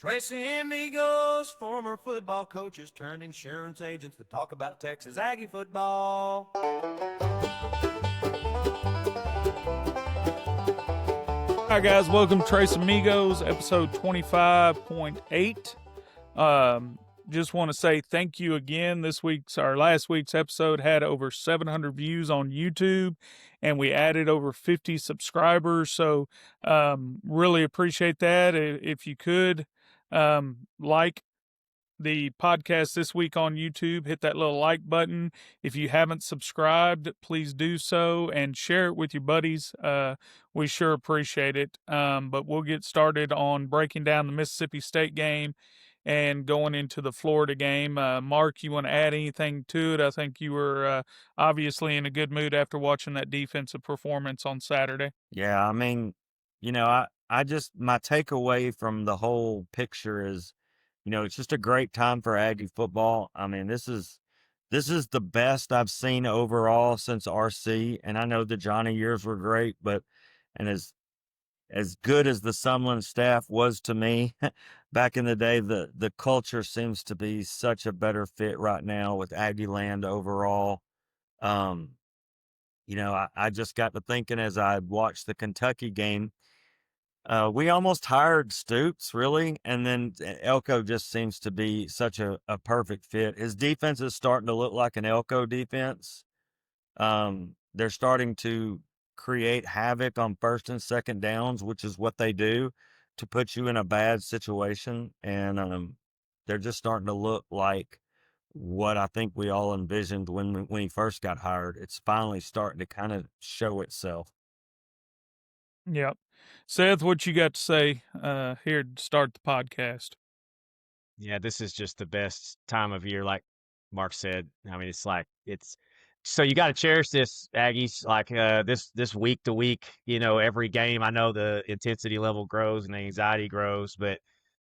Tracy amigos, former football coaches turned insurance agents to talk about Texas Aggie football. All right, guys, welcome to Trace Amigos, episode 25.8. Just want to say thank you again. Last week's episode had over 700 views on YouTube, and we added over 50 subscribers. So, really appreciate that. If you could, like the podcast this week on YouTube, hit that little like button. If you haven't subscribed, please do so and share it with your buddies. We sure appreciate it. But we'll get started on breaking down the Mississippi State game and going into the Florida game. Mark, you want to add anything to it? I think you were obviously in a good mood after watching that defensive performance on Saturday. Yeah, I mean, I just my takeaway from the whole picture is, it's just a great time for Aggie football. I mean, this is the best I've seen overall since RC, and I know the Johnny years were great, but and as good as the Sumlin staff was to me back in the day, the culture seems to be such a better fit right now with Aggie land overall. I just got to thinking as I watched the Kentucky game, we almost hired Stoops, really, and then Elko just seems to be such a perfect fit. His defense is starting to look like an Elko defense. They're starting to create havoc on first and second downs, which is what they do to put you in a bad situation, and they're just starting to look like what I think we all envisioned when he first got hired. It's finally starting to kind of show itself. Yep. Seth, what you got to say here to start the podcast? Yeah, this is just the best time of year, like Mark said. I mean, it's so you got to cherish this, Aggies. Like this week to week, every game. I know the intensity level grows and the anxiety grows, but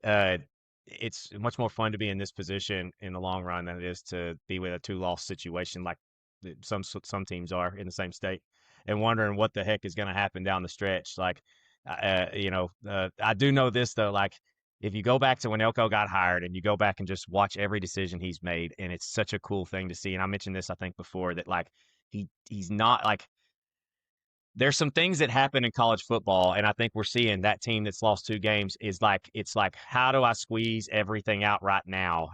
uh, it's much more fun to be in this position in the long run than it is to be with a two-loss situation like some teams are in the same state, and wondering what the heck is going to happen down the stretch. Like, I do know this though, like if you go back to when Elko got hired and you go back and just watch every decision he's made, and it's such a cool thing to see. And I mentioned this, I think, before, that like he's not like, there's some things that happen in college football, and I think we're seeing that team that's lost 2 games is like, it's like, how do I squeeze everything out right now?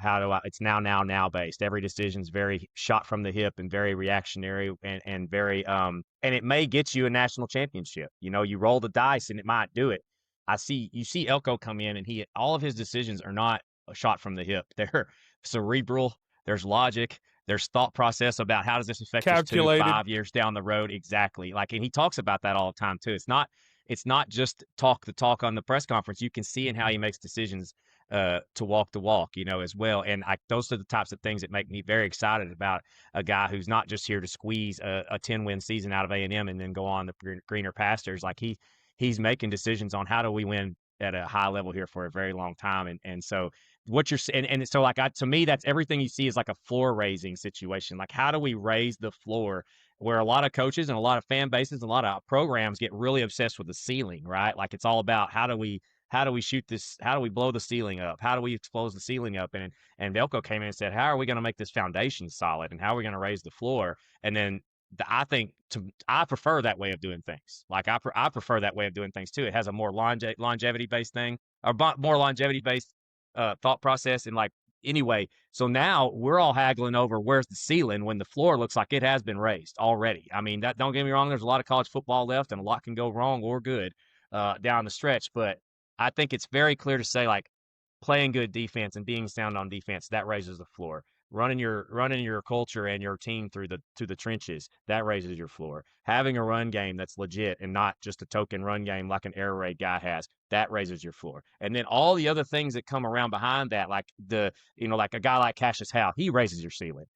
It's now based. Every decision's very shot from the hip and very reactionary and very, and it may get you a national championship. You roll the dice and it might do it. You see Elko come in and all of his decisions are not a shot from the hip. They're cerebral. There's logic. There's thought process about how does this affect us 2-5 years down the road. Exactly. Like, and he talks about that all the time too. It's not just the talk on the press conference. You can see in how he makes decisions to walk the walk, as well. And those are the types of things that make me very excited about a guy who's not just here to squeeze a 10-win season out of A&M and then go on the greener pastures. Like he's making decisions on how do we win at a high level here for a very long time. And so what you're saying, and so like, to me, that's everything you see is like a floor raising situation. Like, how do we raise the floor, where a lot of coaches and a lot of fan bases, and a lot of programs get really obsessed with the ceiling, right? Like, it's all about how do we shoot this? How do we blow the ceiling up? How do we expose the ceiling up? And Elko came in and said, how are we going to make this foundation solid? And how are we going to raise the floor? And then I prefer that way of doing things. Like, I prefer that way of doing things too. It has a more longevity based thing, or more longevity based thought process. And like, anyway, so now we're all haggling over where's the ceiling when the floor looks like it has been raised already. I mean, don't get me wrong. There's a lot of college football left, and a lot can go wrong or good down the stretch. But I think it's very clear to say, like, playing good defense and being sound on defense, that raises the floor. Running your culture and your team to the trenches, that raises your floor. Having a run game that's legit and not just a token run game like an air raid guy has, that raises your floor. And then all the other things that come around behind that, like like a guy like Cassius Howe, he raises your ceiling.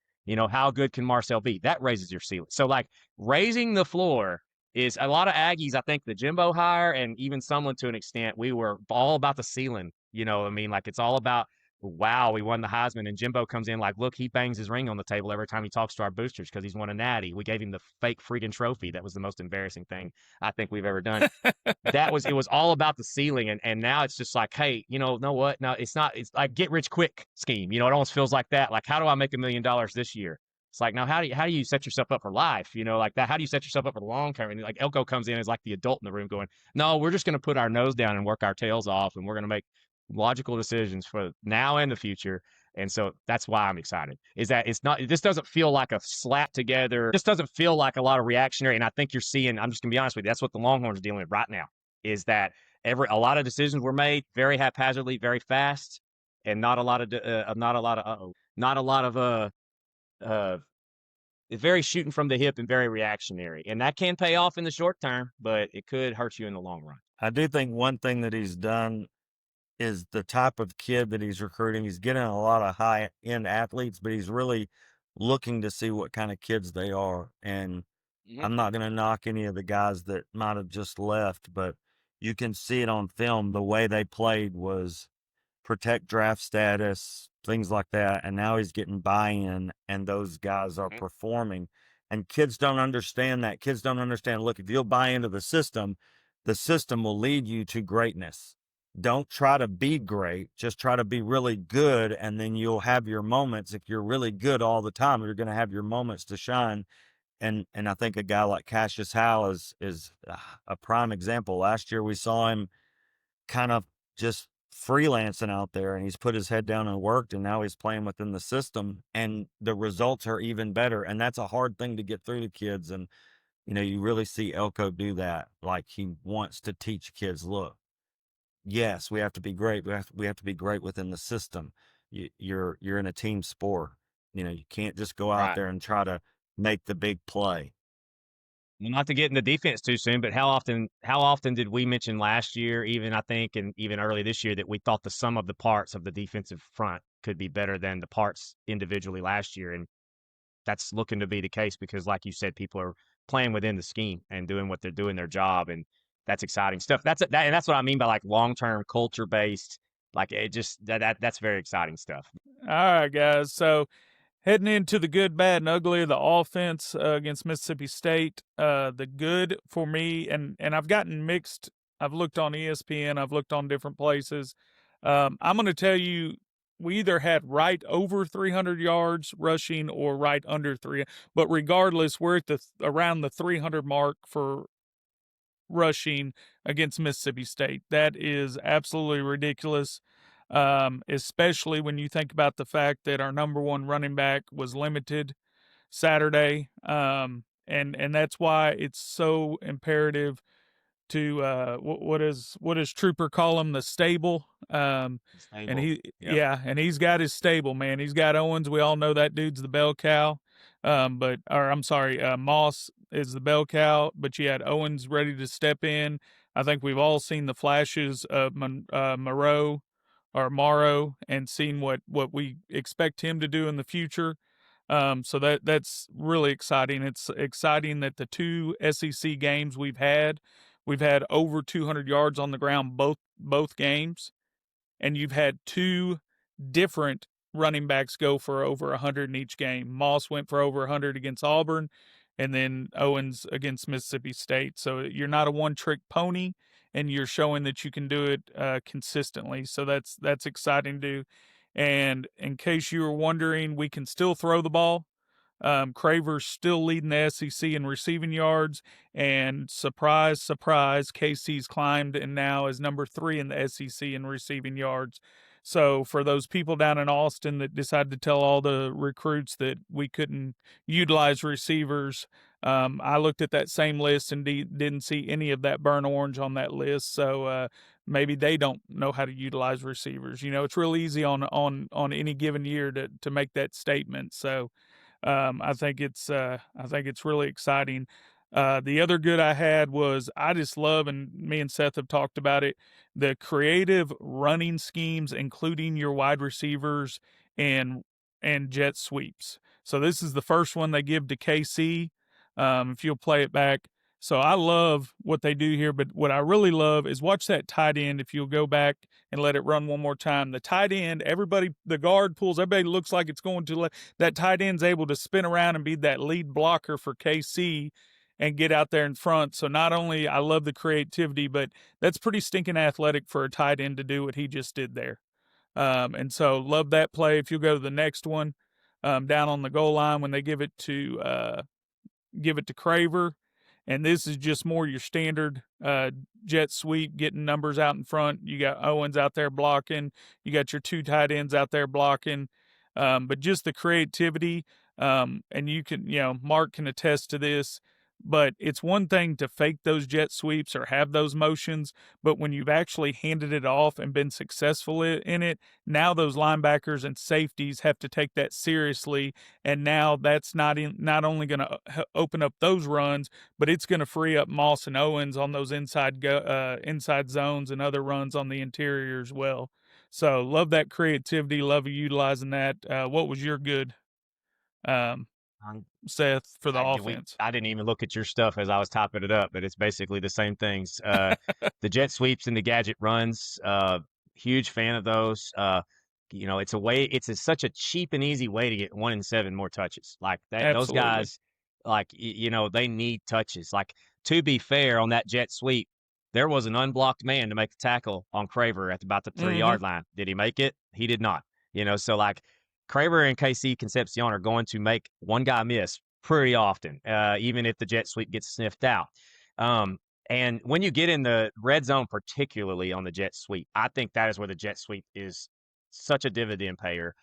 How good can Marcel be? That raises your ceiling. So like, raising the floor is a lot of Aggies. I think the Jimbo hire, and even someone to an extent, we were all about the ceiling. I mean, like, it's all about wow, we won the Heisman. And Jimbo comes in like, look, he bangs his ring on the table every time he talks to our boosters because he's won a natty. We gave him the fake freaking trophy. That was the most embarrassing thing I think we've ever done. It was all about the ceiling. And now it's just like, hey, know what? No, it's not, it's like get rich quick scheme. It almost feels like that. Like, how do I make $1 million this year? It's like, now how do you set yourself up for life? Like that, how do you set yourself up for the long term? And like Elko comes in as like the adult in the room going, no, we're just going to put our nose down and work our tails off. And we're going to make logical decisions for now and the future. And so that's why I'm excited. Is that this doesn't feel like a slap together. This doesn't feel like a lot of reactionary. And I think you're seeing, I'm just gonna be honest with you, that's what the Longhorns are dealing with right now. Is that a lot of decisions were made very haphazardly, very fast, and not a lot of uh very shooting from the hip and very reactionary. And that can pay off in the short term, but it could hurt you in the long run. I do think one thing that he's done is the type of kid that he's recruiting. He's getting a lot of high end athletes, but he's really looking to see what kind of kids they are. And Mhm. I'm not going to knock any of the guys that might have just left, but you can see it on film. The way they played was protect draft status, things like that. And now he's getting buy-in, and those guys are Mhm. performing. And kids don't understand that. Kids don't understand. Look, if you'll buy into the system will lead you to greatness. Don't try to be great. Just try to be really good, and then you'll have your moments. If you're really good all the time, you're going to have your moments to shine. And I think a guy like Cassius Howe is a prime example. Last year we saw him kind of just freelancing out there, and he's put his head down and worked, and now he's playing within the system, and the results are even better. And that's a hard thing to get through to kids. And you really see Elko do that. Like, he wants to teach kids, look, yes, we have to be great. We have to be great within the system. You're in a team sport. You can't just go out Right. there and try to make the big play. Well, not to get into defense too soon, but how often did we mention last year, even I think, and even early this year, that we thought the sum of the parts of the defensive front could be better than the parts individually last year, and that's looking to be the case because, like you said, people are playing within the scheme and doing what they're doing their job, and that's exciting stuff. And that's what I mean by like long term culture based. Like it just that's very exciting stuff. All right, guys. So heading into the good, bad, and ugly of the offense against Mississippi State. The good for me, and I've gotten mixed. I've looked on ESPN. I've looked on different places. I'm going to tell you, we either had right over 300 yards rushing or right under 3. But regardless, we're at around the 300 mark for rushing against Mississippi State. That is absolutely ridiculous, especially when you think about the fact that our number one running back was limited Saturday. And that's why it's so imperative to what does Trooper call him, the stable. And Stable. he Yep. yeah, and he's got his stable, man. He's got Owens. We all know that dude's the bell cow. I'm sorry, Moss is the bell cow, but you had Owens ready to step in. I think we've all seen the flashes of Moreau or Morrow and seen what we expect him to do in the future. So that's really exciting. It's exciting that the two SEC games we've had over 200 yards on the ground both games, and you've had two different running backs go for over 100 in each game. Moss went for over 100 against Auburn, and then Owens against Mississippi State. So you're not a one-trick pony, and you're showing that you can do it consistently. So that's exciting to do. And in case you were wondering, we can still throw the ball. Craver's still leading the SEC in receiving yards, and surprise, surprise, KC's climbed and now is number 3 in the SEC in receiving yards. So for those people down in Austin that decided to tell all the recruits that we couldn't utilize receivers, I looked at that same list and didn't see any of that burnt orange on that list. So maybe they don't know how to utilize receivers. It's real easy on any given year to make that statement. So I think it's really exciting. The other good I had was I just love, and me and Seth have talked about it, the creative running schemes, including your wide receivers and jet sweeps. So this is the first one they give to KC. If you'll play it back, So I love what they do here, but what I really love is watch that tight end. If you'll go back and let it run one more time, the tight end, everybody, the guard pulls, everybody looks like it's going to that tight end's able to spin around and be that lead blocker for KC and get out there in front. So not only I love the creativity, but that's pretty stinking athletic for a tight end to do what he just did there. And so love that play. If you'll go to the next one, down on the goal line when they give it to Craver, and this is just more your standard jet sweep, getting numbers out in front. You got Owens out there blocking. You got your two tight ends out there blocking. But just the creativity, and you can, Mark can attest to this. But it's one thing to fake those jet sweeps or have those motions, but when you've actually handed it off and been successful in it, now those linebackers and safeties have to take that seriously, and now that's not only going to open up those runs, but it's going to free up Moss and Owens on those inside zones and other runs on the interior as well. So love that creativity, love utilizing that. What was your good, Seth, for the offense? I didn't even look at your stuff as I was typing it up, but it's basically the same things. The jet sweeps and the gadget runs, huge fan of those. It's such a cheap and easy way to get 1 in 7 more touches. Like that, those Absolutely. guys, like, they need touches. Like, to be fair, on that jet sweep, there was an unblocked man to make the tackle on Craver at about the 3-yard line. Did he make it? He did not. So like, Craver and KC Concepcion are going to make one guy miss pretty often, even if the jet sweep gets sniffed out. And when you get in the red zone, particularly on the jet sweep, I think that is where the jet sweep is such a dividend payer,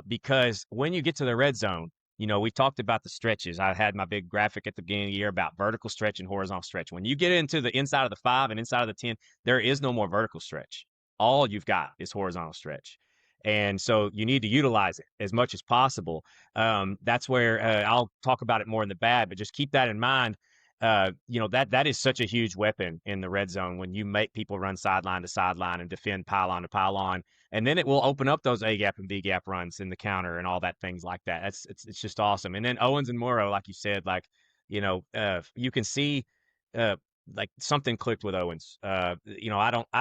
because when you get to the red zone, we talked about the stretches. I had my big graphic at the beginning of the year about vertical stretch and horizontal stretch. When you get into the inside of the 5 and inside of the 10, there is no more vertical stretch. All you've got is horizontal stretch. And so you need to utilize it as much as possible. That's where I'll talk about it more in the bad, but just keep that in mind. That is such a huge weapon in the red zone when you make people run sideline to sideline and defend pylon to pylon, and then it will open up those A gap and B gap runs in the counter and all that things like that. It's just awesome. And then Owens and Morrow, like you said, like, you can see like something clicked with Owens. I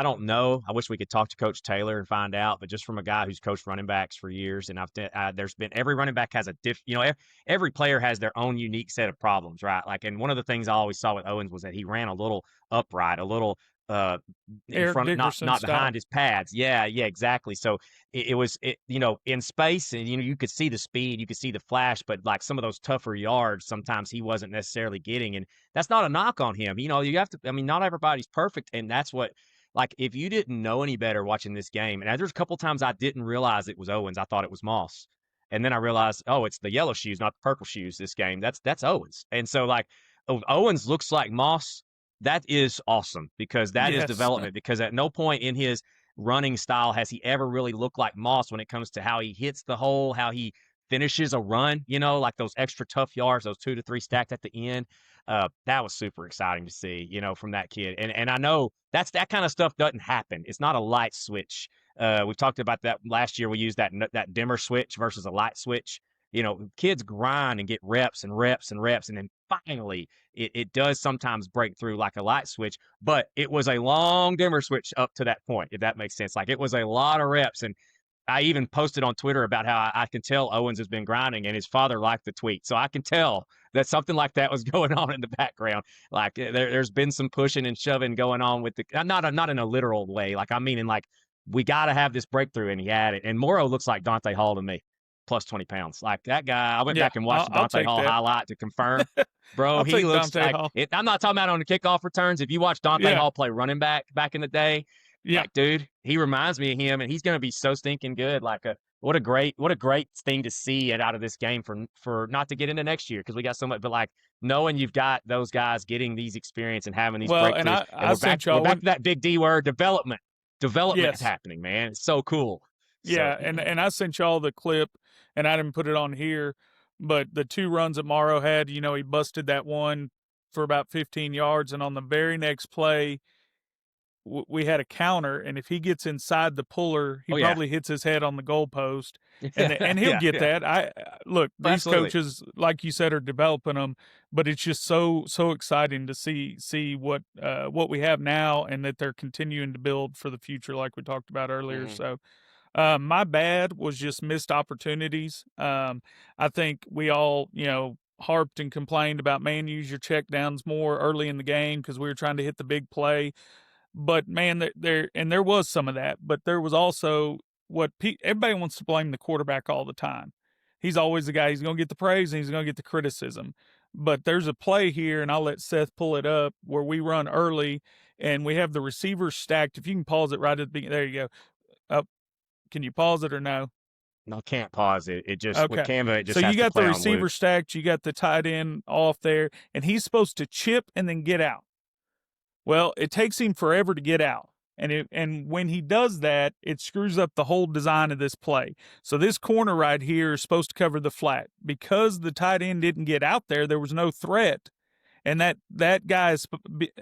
don't know. I wish we could talk to Coach Taylor and find out, but just from a guy who's coached running backs for years, and there's been, every running back has every player has their own unique set of problems, right? Like, and one of the things I always saw with Owens was that he ran a little upright, a little in Eric front, Dickerson not style. behind his pads. Yeah, exactly. So it was in space, and you could see the speed, you could see the flash, but like some of those tougher yards, sometimes he wasn't necessarily getting, and that's not a knock on him. You have to. I mean, not everybody's perfect, and that's what. Like, if you didn't know any better watching this game, and there's a couple times I didn't realize it was Owens, I thought it was Moss, and then I realized, oh, it's the yellow shoes, not the purple shoes. This game, that's Owens, and so like, Owens looks like Moss. That is awesome, because that is Yes. development. Because at no point in his running style has he ever really looked like Moss when it comes to how he hits the hole, how he finishes a run, like those extra tough yards, those 2 to 3 stacked at the end. That was super exciting to see, from that kid. And I know that kind of stuff doesn't happen. It's not a light switch. We talked about that last year. We used that dimmer switch versus a light switch. Kids grind and get reps and reps and reps, and then finally it does sometimes break through like a light switch, but it was a long dimmer switch up to that point, if that makes sense. Like, it was a lot of reps, and I even posted on Twitter about how I can tell Owens has been grinding, and his father liked the tweet. So I can tell that something like that was going on in the background. Like, there's been some pushing and shoving going on with not in a literal way. Like, I mean, in like, we got to have this breakthrough, and he had it. And Morrow looks like Dante Hall to me, plus 20 pounds. Like, that guy, I went back and watched the Dante Hall highlight to confirm. Bro, he looks Dante like Hall. I'm not talking about on the kickoff returns. If you watch Dante Hall play running back in the day, like, dude, he reminds me of him, and he's going to be so stinking good. Like, what a great thing to see out of this game for not to get into next year, because we got so much, but like, knowing you've got those guys getting these experience and having these breakthroughs. And we're back to that big D word, development. Development is Yes. happening, man. It's so cool. Yeah, So, and I sent y'all the clip, and I didn't put it on here, but the 2 runs that Morrow had, he busted that one for about 15 yards, and on the very next play, we had a counter, and if he gets inside the puller, he Oh, yeah. probably hits his head on the goalpost, and he'll Yeah, get yeah. that. Look, these Absolutely. coaches, like you said, are developing them, but it's just so exciting to see what we have now, and that they're continuing to build for the future, like we talked about earlier. Mhm. So, my bad was just missed opportunities. I think we all, harped and complained about, man, use your check downs more early in the game because we were trying to hit the big play. But man, there was some of that, but there was also everybody wants to blame the quarterback all the time. He's always the guy. He's going to get the praise and he's going to get the criticism. But there's a play here, and I'll let Seth pull it up, where we run early and we have the receivers stacked. If you can pause it right at the beginning, there you go. Up, can you pause it or no? No, can't pause it. It just with Okay. Canva, it So just you has to got the play on receiver loop. stacked, you got the tight end off there, and he's supposed to chip and then get out. Well, it takes him forever to get out. And when he does that, it screws up the whole design of this play. So this corner right here is supposed to cover the flat. Because the tight end didn't get out there was no threat, and that guy is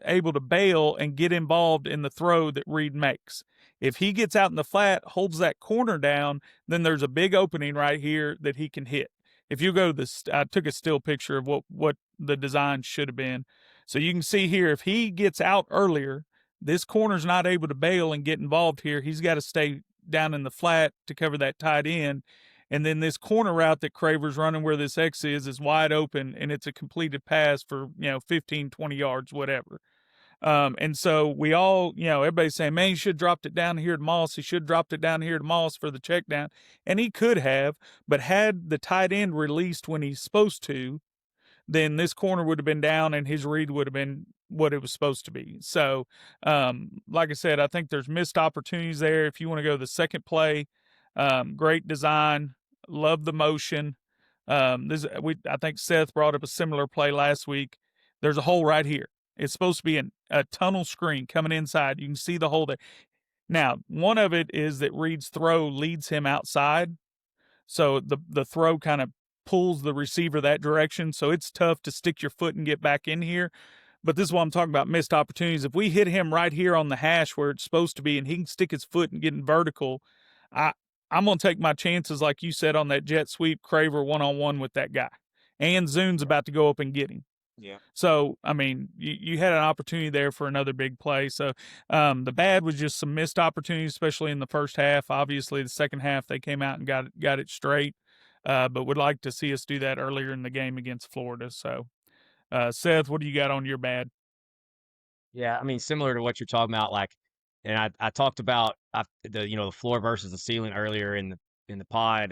able to bail and get involved in the throw that Reed makes. If he gets out in the flat, holds that corner down, then there's a big opening right here that he can hit. If you go to this, I took a still picture of what the design should have been. So you can see here, if he gets out earlier, this corner's not able to bail and get involved here. He's got to stay down in the flat to cover that tight end. And then this corner route that Craver's running where this X is wide open, and it's a completed pass for, 15, 20 yards, whatever. And so we all, everybody's saying, man, he should have dropped it down here to Moss. He should have dropped it down here to Moss for the check down. And he could have, but had the tight end released when he's supposed to, then this corner would have been down and his read would have been what it was supposed to be. So, like I said, I think there's missed opportunities there. If you want to go to the second play, great design, love the motion. I think Seth brought up a similar play last week. There's a hole right here. It's supposed to be a tunnel screen coming inside. You can see the hole there. Now, one of it is that Reed's throw leads him outside, so the throw kind of pulls the receiver that direction. So it's tough to stick your foot and get back in here. But this is what I'm talking about, missed opportunities. If we hit him right here on the hash where it's supposed to be, and he can stick his foot and get in vertical, I'm going to take my chances, like you said, on that jet sweep Craver one-on-one with that guy. And Zune's about to go up and get him. Yeah. So, I mean, you had an opportunity there for another big play. So, the bad was just some missed opportunities, especially in the first half. Obviously, the second half they came out and got it straight. But would like to see us do that earlier in the game against Florida. So, Seth, what do you got on your bad? Yeah, I mean, similar to what you're talking about, like, and I talked about the floor versus the ceiling earlier in the pod,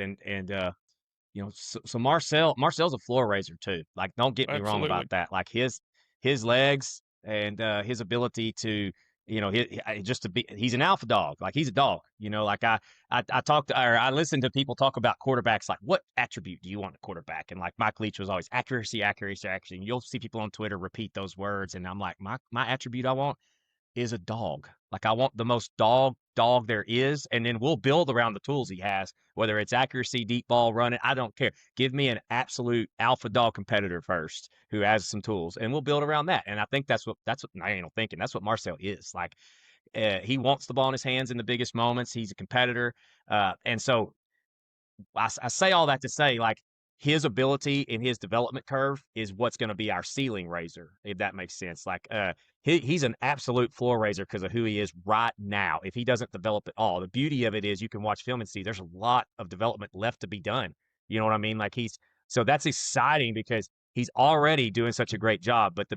so Marcel's a floor raiser too. Like, don't get me wrong Absolutely. about that. Like his legs and his ability to just to be, he's an alpha dog. Like, he's a dog. Like I listened to people talk about quarterbacks. Like, what attribute do you want in a quarterback? And like Mike Leach was always accuracy, accuracy, accuracy. And you'll see people on Twitter repeat those words. And I'm like, my attribute I want is a dog. Like, I want the most dog there is, and then we'll build around the tools he has, whether it's accuracy, deep ball running, I don't care. Give me an absolute alpha dog competitor first who has some tools, and we'll build around that. And I think that's what I ain't thinking. That's what Marcel is. Like, he wants the ball in his hands in the biggest moments. He's a competitor. And so I say all that to say, like, his ability in his development curve is what's going to be our ceiling raiser, if that makes sense. Like, he's an absolute floor raiser because of who he is right now. If he doesn't develop at all, the beauty of it is you can watch film and see there's a lot of development left to be done. You know what I mean? Like, so that's exciting because he's already doing such a great job, but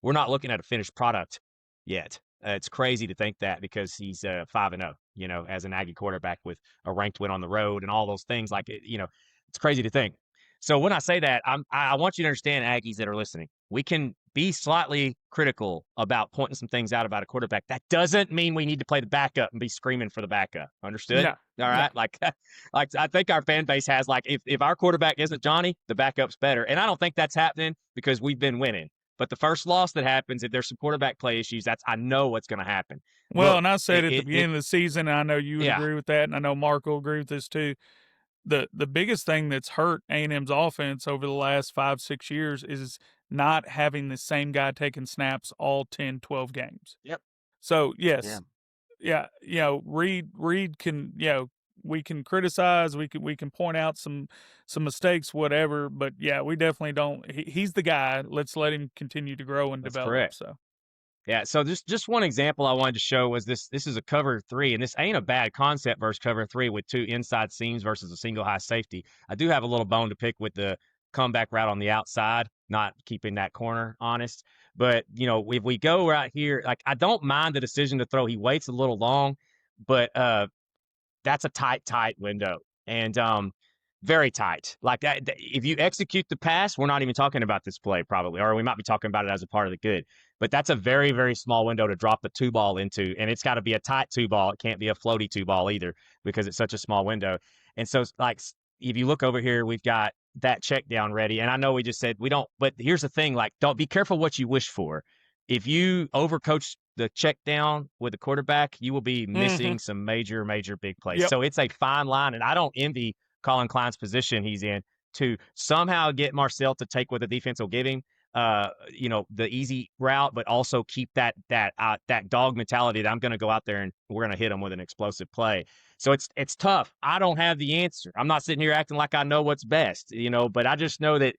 we're not looking at a finished product yet. It's crazy to think that because he's 5-0, as an Aggie quarterback with a ranked win on the road and all those things. Like, it's crazy to think. So when I say that, I want you to understand, Aggies that are listening, we can be slightly critical about pointing some things out about a quarterback. That doesn't mean we need to play the backup and be screaming for the backup. Understood? Yeah. All right. Yeah. Like I think our fan base has, like, if our quarterback isn't Johnny, the backup's better. And I don't think that's happening because we've been winning. But the first loss that happens, if there's some quarterback play issues, I know what's going to happen. Well, Look, and I said at the beginning of the season, and I know you would Yeah. agree with that, and I know Mark will agree with this too. The biggest thing that's hurt A&M's offense over the last 5-6 years is not having the same guy taking snaps all 10, 12 games. Yep. So Yeah. yes, yeah, Reed can, we can criticize, we can point out some mistakes, whatever, but yeah, we definitely don't. He's the guy. Let's let him continue to grow and That's develop. correct. So Yeah, so just one example I wanted to show was this. This is a cover three, and this ain't a bad concept versus cover three with two inside seams versus a single high safety. I do have a little bone to pick with the comeback route on the outside, not keeping that corner honest. But if we go right here, like I don't mind the decision to throw. He waits a little long, but that's a tight window, and very tight. Like if you execute the pass, we're not even talking about this play probably, or we might be talking about it as a part of the good. But that's a very, very small window to drop the two ball into, and it's got to be a tight two ball. It can't be a floaty two ball either because it's such a small window. And so, like, if you look over here, we've got that check down ready. And I know we just said we don't, but here's the thing: like, don't be careful what you wish for. If you overcoach the check down with the quarterback, you will be missing some major, major big plays. yep, So it's a fine line, and I don't envy Colin Klein's position he's in to somehow get Marcel to take what the defense will give him, the easy route, but also keep that dog mentality that I'm going to go out there and we're going to hit him with an explosive play. So it's tough. I don't have the answer. I'm not sitting here acting like I know what's best, but I just know that,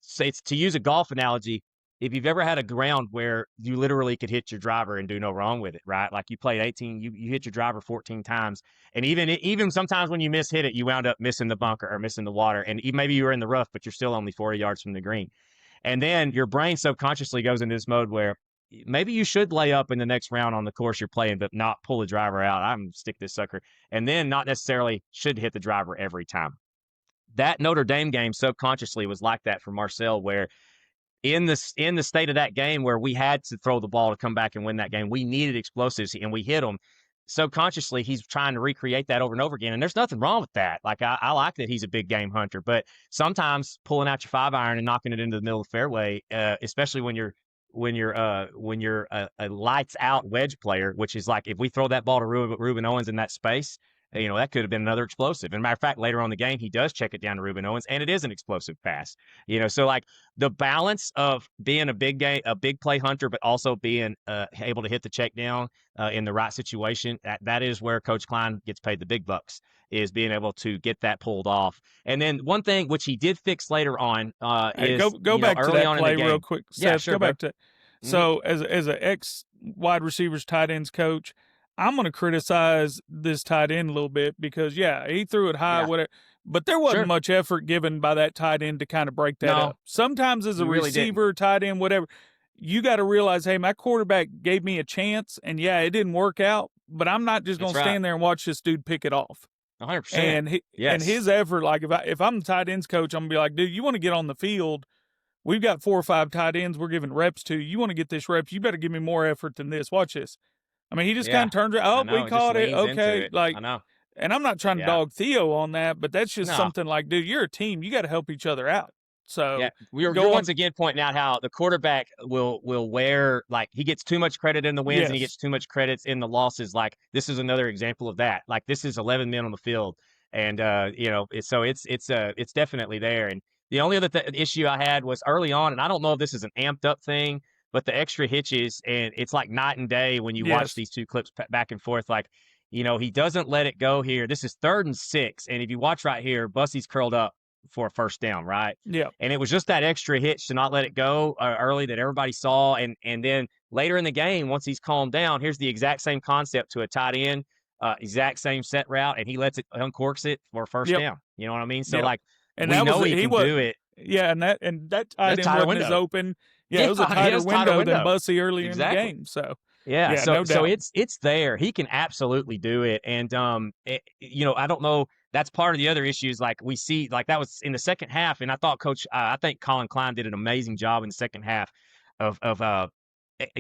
say, it's to use a golf analogy. If you've ever had a ground where you literally could hit your driver and do no wrong with it, right? Like you played 18, you hit your driver 14 times, and even sometimes when you hit it, you wound up missing the bunker or missing the water, and maybe you were in the rough, but you're still only 40 yards from the green. And then your brain subconsciously goes into this mode where maybe you should lay up in the next round on the course you're playing, but not pull the driver out. I'm stick this sucker, and then not necessarily should hit the driver every time. That Notre Dame game subconsciously was like that for Marcel, where in the state of that game where we had to throw the ball to come back and win that game, we needed explosives and we hit them. Subconsciously, he's trying to recreate that over and over again, and there's nothing wrong with that. Like I like that he's a big game hunter, but sometimes pulling out your 5-iron and knocking it into the middle of the fairway, especially when you're a lights out wedge player, which is like if we throw that ball to Ruben Owens in that space, that could have been another explosive. And matter of fact, later on in the game, he does check it down to Ruben Owens, and it is an explosive pass. So like the balance of being a big play hunter, but also being able to hit the check down in the right situation, that is where Coach Klein gets paid the big bucks, is being able to get that pulled off. And then one thing which he did fix later on hey, is go back to that play real quick, Yeah, Seth. sure, Go bro. back to. So as an ex wide receivers tight ends coach, I'm going to criticize this tight end a little bit because he threw it high, Yeah. whatever, but there wasn't Sure. much effort given by that tight end to kind of break that No, up. Sometimes as a he really didn't. receiver, tight end, whatever, you got to realize, hey, my quarterback gave me a chance, and it didn't work out, but I'm not just going That's to right. stand there and watch this dude pick it off. 100%. And Yes. his effort, like if I'm the tight ends coach, I'm gonna be like, dude, you want to get on the field? We've got 4 or 5 tight ends we're giving reps to. You want to get this reps? You better give me more effort than this. Watch this. I mean, he just kind of turns around. I Oh, know. we It just caught it. leans into Okay, it. like, I know. and I'm not trying to Yeah. dog Theo on that, but that's just No. something like, dude, you're a team. You got to help each other out. So Yeah, you're go on. once again pointing out how the quarterback will wear, like, he gets too much credit in the wins and he Yes. gets too much credits in the losses. Like, this is another example of that. Like, this is 11 men on the field, and so it's definitely there. And the only other issue I had was early on, and I don't know if this is an amped up thing, but the extra hitches, and it's like night and day when you watch Yes. these two clips back and forth. Like, he doesn't let it go here. This is 3rd and 6, and if you watch right here, Bussey's curled up for a first down, right? Yeah. And it was just that extra hitch to not let it go early that everybody saw. And then later in the game, once he's calmed down, here's the exact same concept to a tight end, exact same set route, and he lets it uncorks it for a first Yep. down. You know what I mean? So Yep. like, And we that know was he can was, do it. Yeah, and that tight end tighter wasn't as window. open. Yeah, it was a Yeah, tighter it was tighter window than window. Bussey earlier Exactly. in the game. So Yeah, so no doubt. it's there. He can absolutely do it, and I don't know. That's part of the other issues. Like we see, like that was in the second half, and I thought I think Colin Klein did an amazing job in the second half of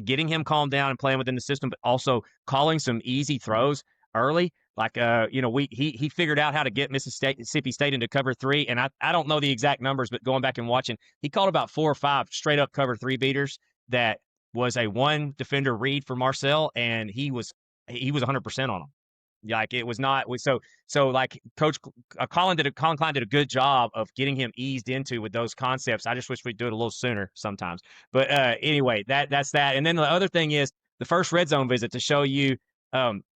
getting him calmed down and playing within the system, but also calling some easy throws early. Like he figured out how to get Mississippi State into cover 3, and I don't know the exact numbers, but going back and watching, he called about 4 or 5 straight up cover 3 beaters that was a one defender read for Marcel, and he was 100% on them. Like it was not so like Coach Colin Klein did a good job of getting him eased into with those concepts. I just wish we'd do it a little sooner sometimes. But anyway, that's that. And then the other thing is the first red zone visit to show you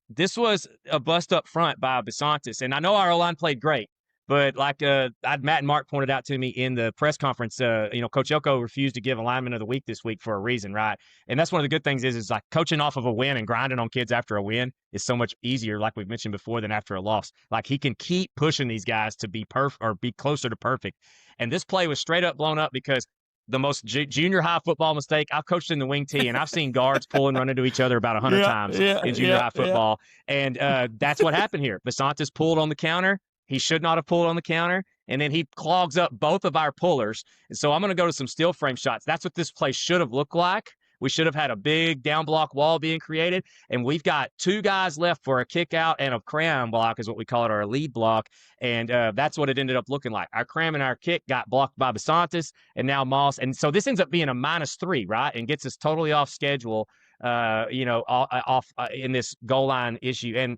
this was a bust up front by Besantis. And I know our O-line played great, but like Matt and Mark pointed out to me in the press conference, Coach Elko refused to give alignment of the week this week for a reason, right? And that's one of the good things is like coaching off of a win and grinding on kids after a win is so much easier, like we've mentioned before, than after a loss. Like he can keep pushing these guys to be perfect or be closer to perfect. And this play was straight up blown up because the most junior high football mistake. I've coached in the wing tee, and I've seen guards pull and run into each other about 100 times in junior high football. And that's what happened here. Besantis pulled on the counter. He should not have pulled on the counter, and then he clogs up both of our pullers. And so I'm going to go to some steel frame shots. That's what this play should have looked like. We should have had a big down block wall being created, and we've got 2 guys left for a kick out and a cram block is what we call it, our lead block, and that's what it ended up looking like. Our cram and our kick got blocked by Besantis, and now Moss, and so this ends up being a -3, right, and gets us totally off schedule, off in this goal line issue. And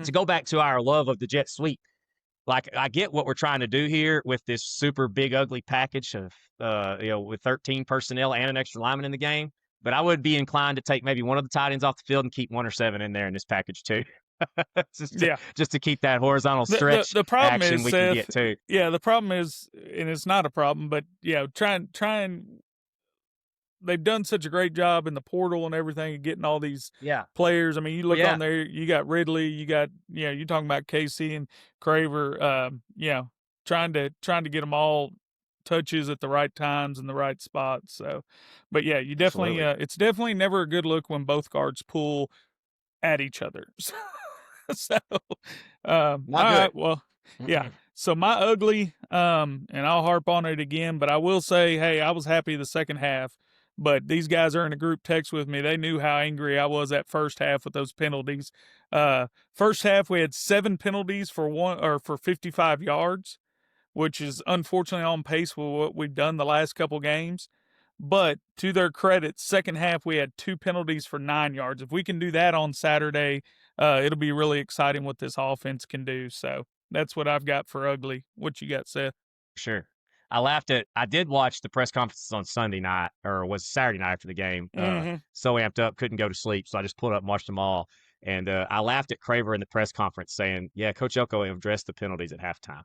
to go back to our love of the jet sweep, like I get what we're trying to do here with this super big ugly package of with 13 personnel and an extra lineman in the game. But I would be inclined to take maybe one of the tight ends off the field and keep 1 or 7 in there in this package too. just to keep that horizontal stretch the problem action is, we Seth, can get too. Yeah, the problem is, and it's not a problem, but trying. They've done such a great job in the portal and everything and getting all these players. I mean, you look on there, you got Ridley, you got you're talking about Casey and Craver. Trying to get them all touches at the right times in the right spots. So, but yeah, you definitely it's definitely never a good look when both guards pull at each other. So, all right, well, yeah. So my ugly, and I'll harp on it again, but I will say, hey, I was happy the second half. But these guys are in a group text with me. They knew how angry I was that first half with those penalties. First half we had 7 penalties for 55 yards, which is unfortunately on pace with what we've done the last couple games. But to their credit, second half we had 2 penalties for 9 yards. If we can do that on Saturday, it'll be really exciting what this offense can do. So that's what I've got for ugly. What you got, Seth? Sure. I did watch the press conferences on Sunday night, or was Saturday night after the game. So amped up, couldn't go to sleep. So I just pulled up and watched them all. And I laughed at Craver in the press conference saying, yeah, Coach Elko addressed the penalties at halftime.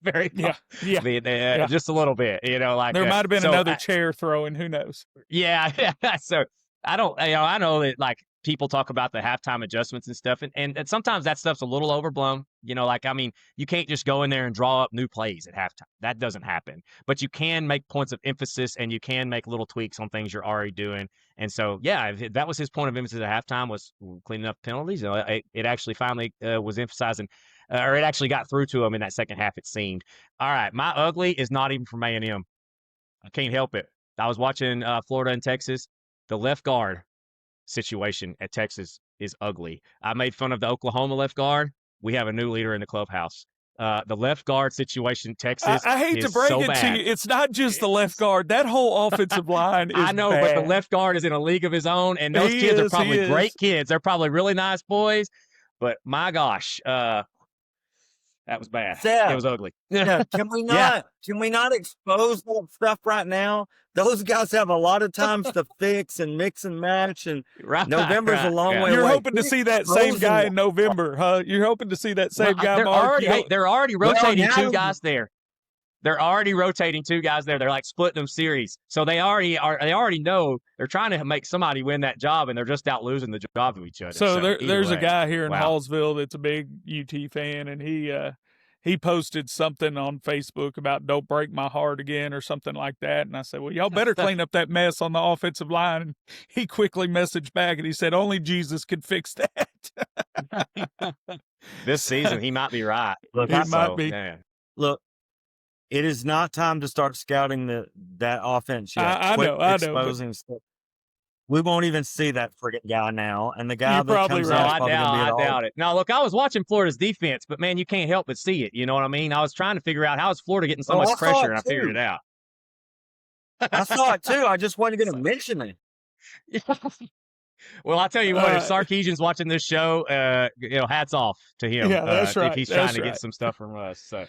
Very, just a little bit, like there might have been another chair throwing, who knows? Yeah. So I don't, I know that like people talk about the halftime adjustments and stuff, and sometimes that stuff's a little overblown. You can't just go in there and draw up new plays at halftime. That doesn't happen. But you can make points of emphasis, and you can make little tweaks on things you're already doing. And so, that was his point of emphasis at halftime, was cleaning up penalties. It actually finally was emphasizing, or it actually got through to him in that second half, it seemed. All right, my ugly is not even from A&M. I can't help it. I was watching Florida and Texas. The left guard situation at Texas is ugly. I made fun of the Oklahoma left guard. We have a new leader in the clubhouse. The left guard situation in Texas I hate to break it to you. It's not just the left guard. That whole offensive line is I know, bad. But the left guard is in a league of his own, and those kids are probably great kids. They're probably really nice boys, but my gosh, that was bad. Seth, it was ugly. Yeah, can we not expose that stuff right now? Those guys have a lot of times to fix and mix and match, and November's a long way away. You're hoping to see that same guy in November, huh? You're hoping to see that same guy. They're already rotating 2 guys there. They're already rotating 2 guys there. They're like splitting them series. So they already know they're trying to make somebody win that job, and they're just out losing the job to each other. So there's a guy here in Hallsville that's a big UT fan, and he posted something on Facebook about "Don't break my heart again" or something like that. And I said, well, y'all better clean up that mess on the offensive line. And he quickly messaged back and he said, only Jesus could fix that. This season, he might be right. Look, he might be. Man. Look, it is not time to start scouting that offense yet. I know. Exposing stuff. We won't even see that friggin' guy now. And the guy that comes out, I doubt it. Now, look, I was watching Florida's defense, but, man, you can't help but see it. You know what I mean? I was trying to figure out how is Florida getting so much pressure, and I figured it out. I saw it, too. I just wasn't going to mention it. Well, I'll tell you what, if Sarkisian's watching this show, hats off to him. Yeah, that's right. If he's trying to get some stuff from us. So.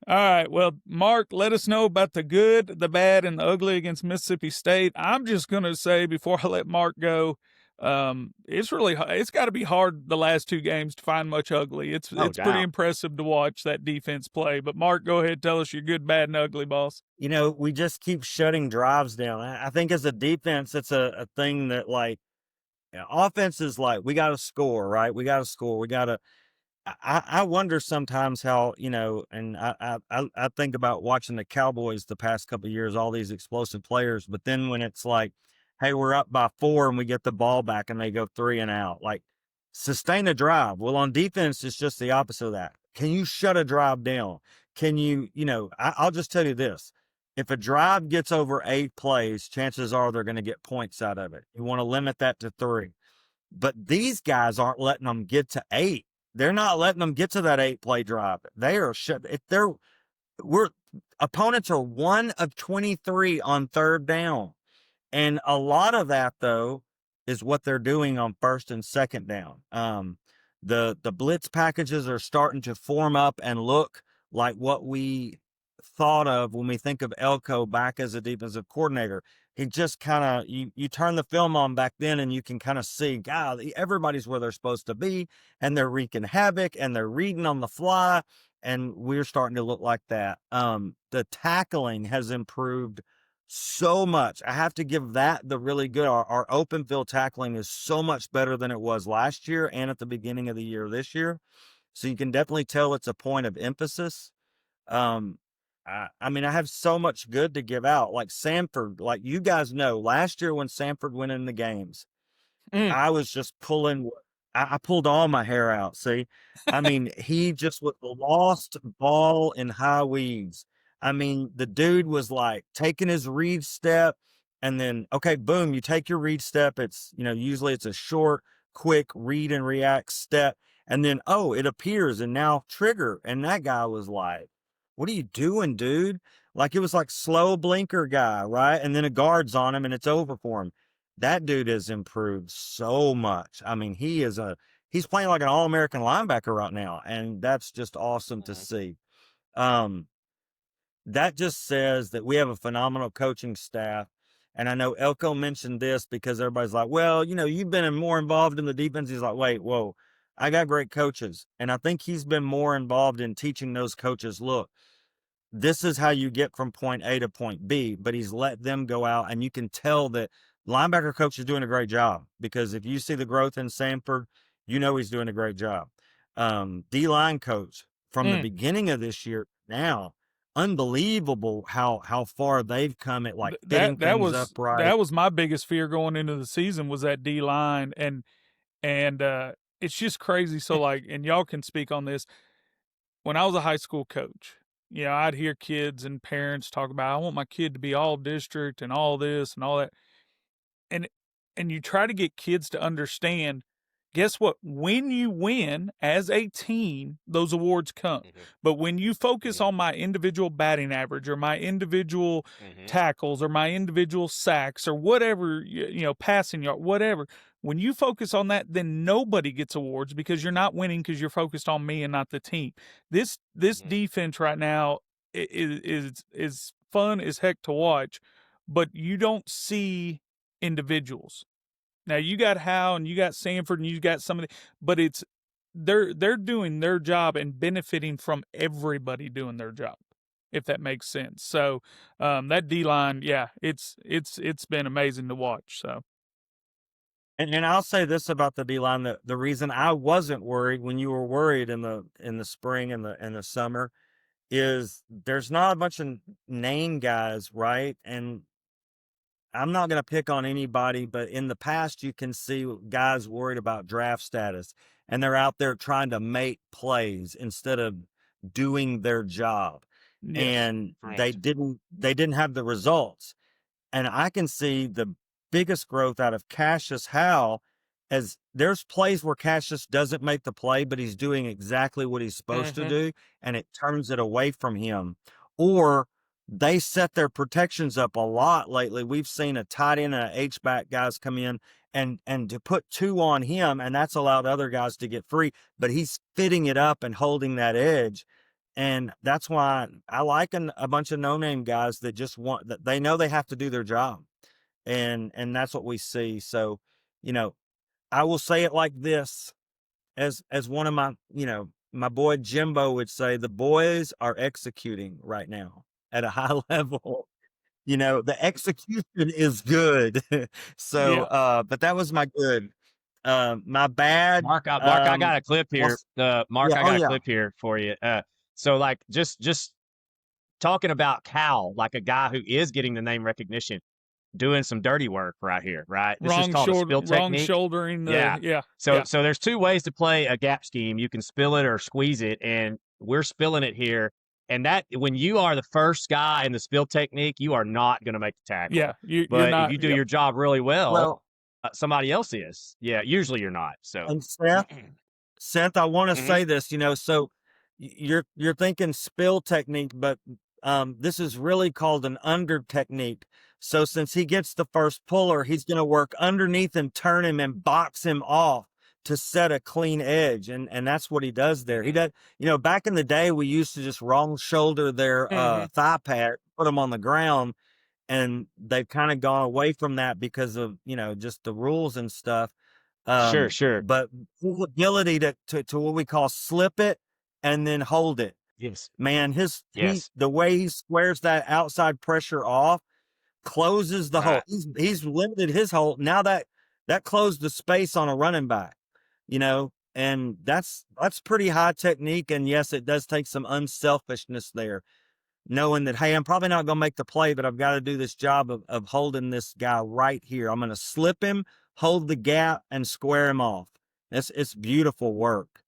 All right. Well, Mark, let us know about the good, the bad, and the ugly against Mississippi State. I'm just going to say before I let Mark go, it's got to be hard the last two games to find much ugly. It's No pretty doubt. impressive to watch that defense play. But Mark, go ahead, tell us your good, bad, and ugly, boss. We just keep shutting drives down. I think as a defense, it's a thing that like offense is like, we got to score, right? We got to score. We got to. I wonder sometimes how, and I think about watching the Cowboys the past couple of years, all these explosive players, but then when it's like, hey, we're up by 4 and we get the ball back and they go 3 and out, like sustain a drive. Well, on defense, it's just the opposite of that. Can you shut a drive down? Can you, I'll just tell you this. If a drive gets over 8 plays, chances are they're going to get points out of it. You want to limit that to 3. But these guys aren't letting them get to 8. They're not letting them get to that 8-play drive. They are shut. If we're opponents are 1 of 23 on 3rd down. And a lot of that though is what they're doing on 1st and 2nd down. The blitz packages are starting to form up and look like what we thought of when we think of Elko back as a defensive coordinator. He just kind of you turn the film on back then and you can kind of see, God, everybody's where they're supposed to be, and they're wreaking havoc and they're reading on the fly, and we're starting to look like that. The tackling has improved so much. I have to give that the really good. Our open field tackling is so much better than it was last year and at the beginning of the year this year. So you can definitely tell it's a point of emphasis. I mean, I have so much good to give out. Like Samford, like you guys know, last year when Samford went in the games, I was just pulling. I pulled all my hair out. See, I mean, he just was the lost ball in high weeds. I mean, the dude was like taking his read step, and then okay, boom, you take your read step. It's usually it's a short, quick read and react step, and then oh, it appears, and now trigger, and that guy was like, "What are you doing, dude?" Like it was like slow blinker guy, right? And then a guard's on him, and it's over for him. That dude has improved so much. I mean, he's playing like an all-American linebacker right now, and that's just awesome to see. Um, that just says that we have a phenomenal coaching staff. And I know Elko mentioned this because everybody's like, well, you've been more involved in the defense. He's like, wait, whoa, I got great coaches. And I think he's been more involved in teaching those coaches, look, this is how you get from point A to point B, but he's let them go out, and you can tell that linebacker coach is doing a great job, because if you see the growth in Samford, he's doing a great job. D-line coach from the beginning of this year now, unbelievable how far they've come at like fitting things up right. That was my biggest fear going into the season, was that D line, and it's just crazy. So like, and y'all can speak on this. When I was a high school coach, I'd hear kids and parents talk about, I want my kid to be all district and all this and all that. And you try to get kids to understand, guess what? When you win as a team, those awards come. But when you focus on my individual batting average or my individual tackles or my individual sacks or whatever, passing yard, whatever, when you focus on that, then nobody gets awards, because you're not winning because you're focused on me and not the team. This defense right now is fun as heck to watch, but you don't see individuals. Now you got Howe and you got Sanford and you got some of the, but they're doing their job and benefiting from everybody doing their job, if that makes sense. So that D line, yeah, it's been amazing to watch. So. And I'll say this about the D line: that the reason I wasn't worried when you were worried in the spring and the summer is there's not a bunch of name guys, right? And I'm not going to pick on anybody, but in the past, you can see guys worried about draft status, and they're out there trying to make plays instead of doing their job. Yes. And Right. they didn't have the results. And I can see the biggest growth out of Cassius Howe, as there's plays where Cassius doesn't make the play, but he's doing exactly what he's supposed to do, and it turns it away from him. Or they set their protections up a lot lately. We've seen a tight end and an H-back guys come in and to put 2 on him, and that's allowed other guys to get free, but he's fitting it up and holding that edge. And that's why I like a bunch of no-name guys that just want that they know they have to do their job. And that's what we see. So, you know, I will say it like this, as one of my, my boy Jimbo would say, the boys are executing right now at a high level. The execution is good. So, Yeah. but that was my good. My bad. Mark, I got a clip Well, here. Mark, yeah. I Oh got a yeah. clip here for you. So like just talking about Cal, like a guy who is getting the name recognition, doing some dirty work right here, right? This is called a spill Wrong technique. shouldering Yeah. the yeah. So there's two ways to play a gap scheme. You can spill it or squeeze it, and we're spilling it here. And that when you are the first guy in the spill technique, you are not going to make the tackle. Yeah. You're But if not you do your job really well, Well, somebody else is. Yeah, usually you're not. So and Seth, I want to Mhm. say this, so you're thinking spill technique, but this is really called an under technique. So since he gets the first puller, he's going to work underneath and turn him and box him off to set a clean edge, and that's what he does there. He does, back in the day, we used to just wrong shoulder their Mhm. thigh pad, put them on the ground, and they've kind of gone away from that because of just the rules and stuff. Sure. But his ability to what we call slip it and then hold it, Yes. man, Yes. the way he squares that outside pressure off closes the hole. Right. He's limited his hole. Now that closed the space on a running back, and that's pretty high technique. And yes, it does take some unselfishness there, knowing that, hey, I'm probably not going to make the play, but I've got to do this job of holding this guy right here. I'm going to slip him, hold the gap, and square him off. It's beautiful work.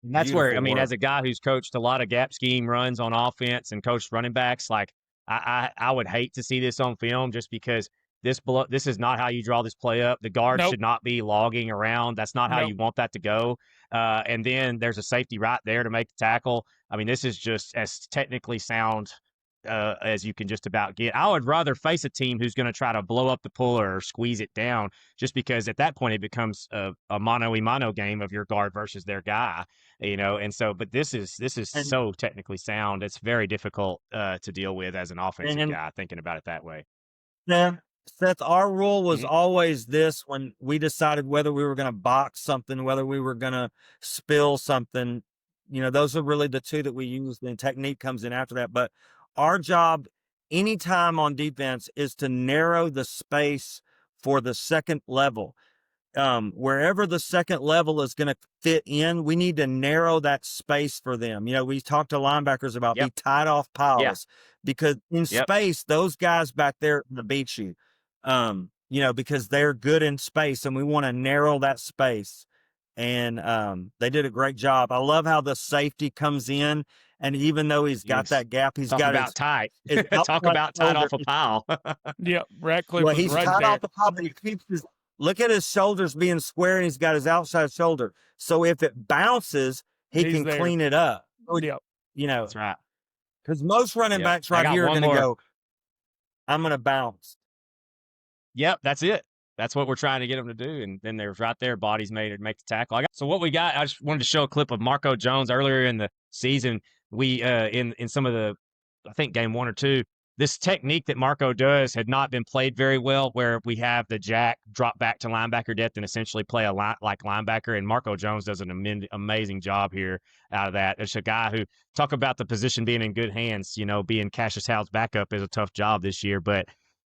And that's where, I Beautiful mean, as work. a guy who's coached a lot of gap scheme runs on offense and coached running backs, like I would hate to see this on film just because this is not how you draw this play up. The guard Nope. should not be logging around. That's not how Nope. you want that to go. And then there's a safety right there to make the tackle. I mean, this is just as technically sound as you can just about get. I would rather face a team who's going to try to blow up the puller or squeeze it down, just because at that point it becomes a mano-a-mano game of your guard versus their guy. And so, but this is And so technically sound. It's very difficult to deal with as an offensive and guy thinking about it that way. Seth, Seth, our rule was Mhm. always this when we decided whether we were going to box something, whether we were going to spill something. Those are really the two that we use. And technique comes in after that. But our job, anytime on defense, is to narrow the space for the second level. Wherever the second level is going to fit in, we need to narrow that space for them. We talked to linebackers about be Yep. tied off Yeah. piles because in Yep. space, those guys back there to beat you. Because they're good in space and we want to narrow that space. And they did a great job. I love how the safety comes in, and even though he's got Yes. that gap, he's Talk got about tight. his Talk outside about tight shoulder. off a pile. Yep. Ratcliffe Well, was he's right tied there. off the pile, but he keeps his look at his shoulders being square, and he's got his outside shoulder. So if it bounces, he He's can there. clean it up. Yep. That's right. Because most running Yep. backs I right got here are one going to more. go, I'm going to bounce. Yep, that's it. That's what we're trying to get them to do. And then there's right there, bodies made to make the tackle. So what we got, I just wanted to show a clip of Marco Jones earlier in the season. We in some of the, I think game 1 or 2, this technique that Marco does had not been played very well, where we have the jack drop back to linebacker depth and essentially play a like linebacker. And Marco Jones does an amazing job here out of that. It's a guy who, talk about the position being in good hands. Being Cassius Howell's backup is a tough job this year, but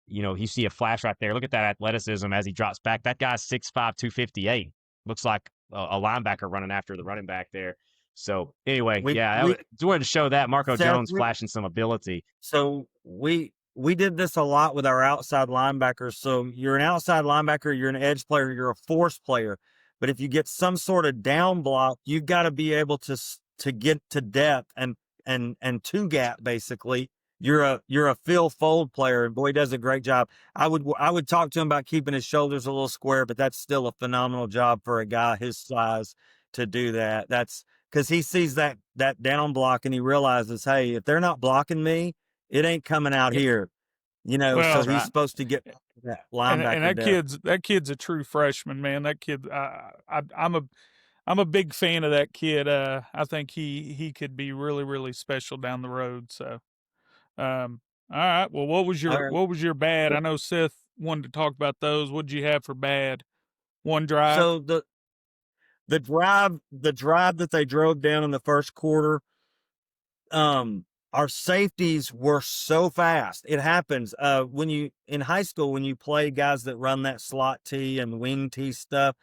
you see a flash right there. Look at that athleticism as he drops back. That guy's 6'5", 258. Looks like a linebacker running after the running back there. So anyway, We yeah, we just wanted to show that Marco Seth, Jones flashing some ability. So we did this a lot with our outside linebackers. So you're an outside linebacker, you're an edge player, you're a force player. But if you get some sort of down block, you've got to be able to get to depth and to gap basically. You're a fill fold player, and boy, he does a great job. I would talk to him about keeping his shoulders a little square, but that's still a phenomenal job for a guy his size to do that. That's because he sees that down block and he realizes, hey, if they're not blocking me, it ain't coming out Yep. here. Well, So That's he's right. supposed to get that and linebacker that depth. kid's a true freshman, man. That kid, I'm I'm a big fan of that kid. I think he could be really really special down the road. So, all right. Well, All right. what was your bad? I know Seth wanted to talk about those. What did you have for bad? One drive. So the drive that they drove down in the first quarter, our safeties were so fast. It happens when you in high school when you play guys that run that slot T and wing T stuff.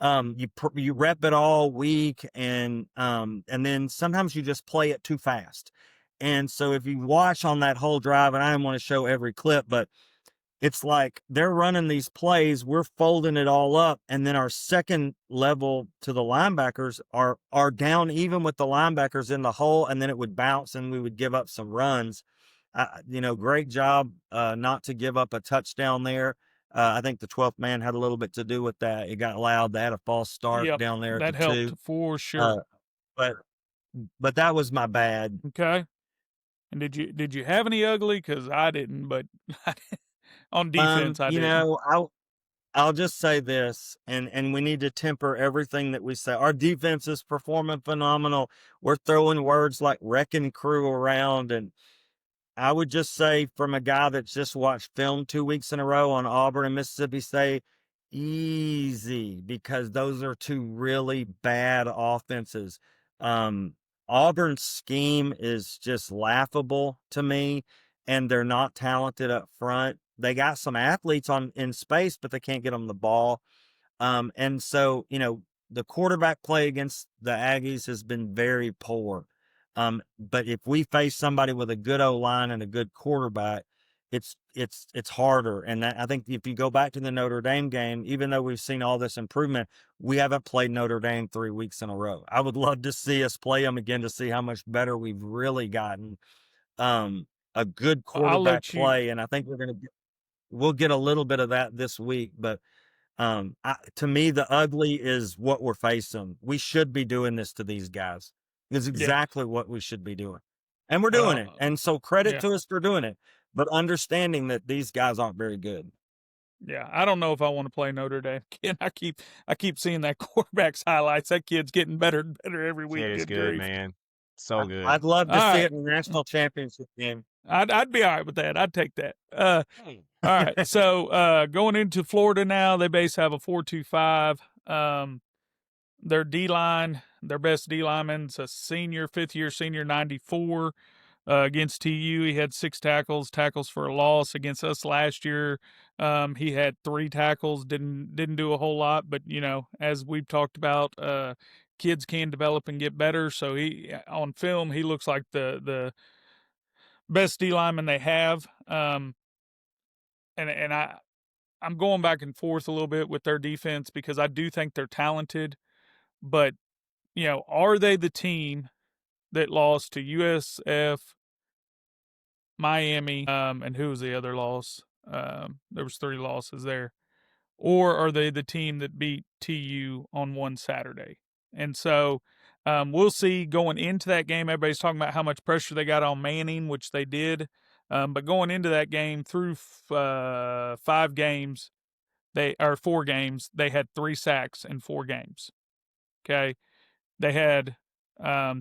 You rep it all week, and then sometimes you just play it too fast. And so if you watch on that whole drive, and I don't want to show every clip, but it's like they're running these plays, we're folding it all up, and then our second level to the linebackers are down even with the linebackers in the hole, and then it would bounce and we would give up some runs. Great job not to give up a touchdown there. I think the 12th man had a little bit to do with that. It got loud. They had a false start Yep, down there at the that helped 2. for sure. Uh, but but that was my bad. Okay. And did you have any ugly? Because I didn't, but on defense I You didn't. know, I'll just say this, and we need to temper everything that we say. Our defense is performing phenomenal. We're throwing words like wrecking crew around, and I would just say from a guy that's just watched film 2 weeks in a row on Auburn and Mississippi State, easy, because those are two really bad offenses. Um, Auburn's scheme is just laughable to me, and they're not talented up front. They got some athletes on in space, but they can't get them the ball. And so, the quarterback play against the Aggies has been very poor. But if we face somebody with a good O line and a good quarterback, it's harder. And I think if you go back to the Notre Dame game, even though we've seen all this improvement, we haven't played Notre Dame 3 weeks in a row. I would love to see us play them again to see how much better we've really gotten. A good I'll quarterback let you. play, and I think we'll get a little bit of that this week, but to me, the ugly is what we're facing. We should be doing this to these guys. It's Yeah. exactly what we should be doing. And we're doing it. And so credit Yeah. to us for doing it, but understanding that these guys aren't very good. Yeah, I don't know if I want to play Notre Dame again. I keep seeing that quarterback's highlights. That kid's getting better and better every week. Kid is Good good, grief! man. So good. I'd love All to see right, it in the national championship game. I'd be all right with that. I'd take that. All right. So going into Florida now, they base have a 4-2-5. Their D line, their best D lineman's a senior, 5th-year senior, 94. Against TU, he had 6 tackles for a loss. Against us last year, he had 3 tackles. Didn't do a whole lot, but as we've talked about, kids can develop and get better. So he on film he looks like the best D lineman they have. And I'm going back and forth a little bit with their defense because I do think they're talented, but are they the team that lost to USF, Miami, and who was the other loss? There was 3 losses there. Or are they the team that beat TU on one Saturday? And so we'll see going into that game. Everybody's talking about how much pressure they got on Manning, which they did. But going into that game through 5 games, 4 games, they had 3 sacks in 4 games. Okay. They had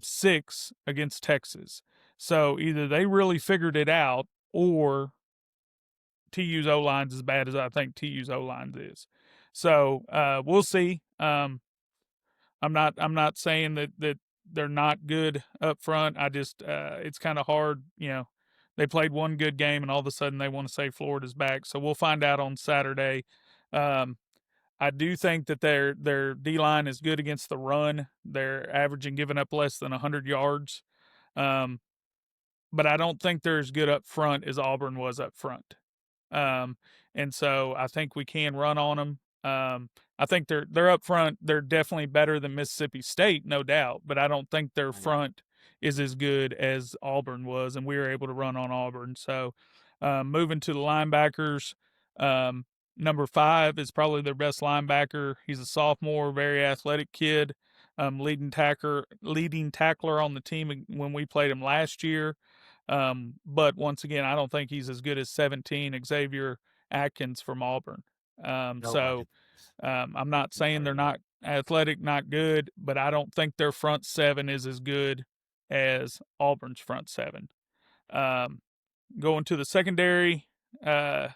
6 against Texas. So either they really figured it out or TU's O line's as bad as I think TU's O line is. So we'll see. I'm not saying that they're not good up front. I just it's kind of hard. They played one good game and all of a sudden they want to say Florida's back. So we'll find out on Saturday. I do think that their D line is good against the run. They're averaging giving up less than 100 yards. Um, but I don't think they're as good up front as Auburn was up front. Um, and so I think we can run on them. I think they're up front. They're definitely better than Mississippi State, no doubt. But I don't think their front is as good as Auburn was, and we were able to run on Auburn. So moving to the linebackers, number 5 is probably their best linebacker. He's a sophomore, very athletic kid, leading tackler on the team when we played him last year. But once again, I don't think he's as good as 17 Xavier Atkins from Auburn. Nobody. I'm not saying they're not athletic, not good, but I don't think their front seven is as good as Auburn's front seven. Going to the secondary, they're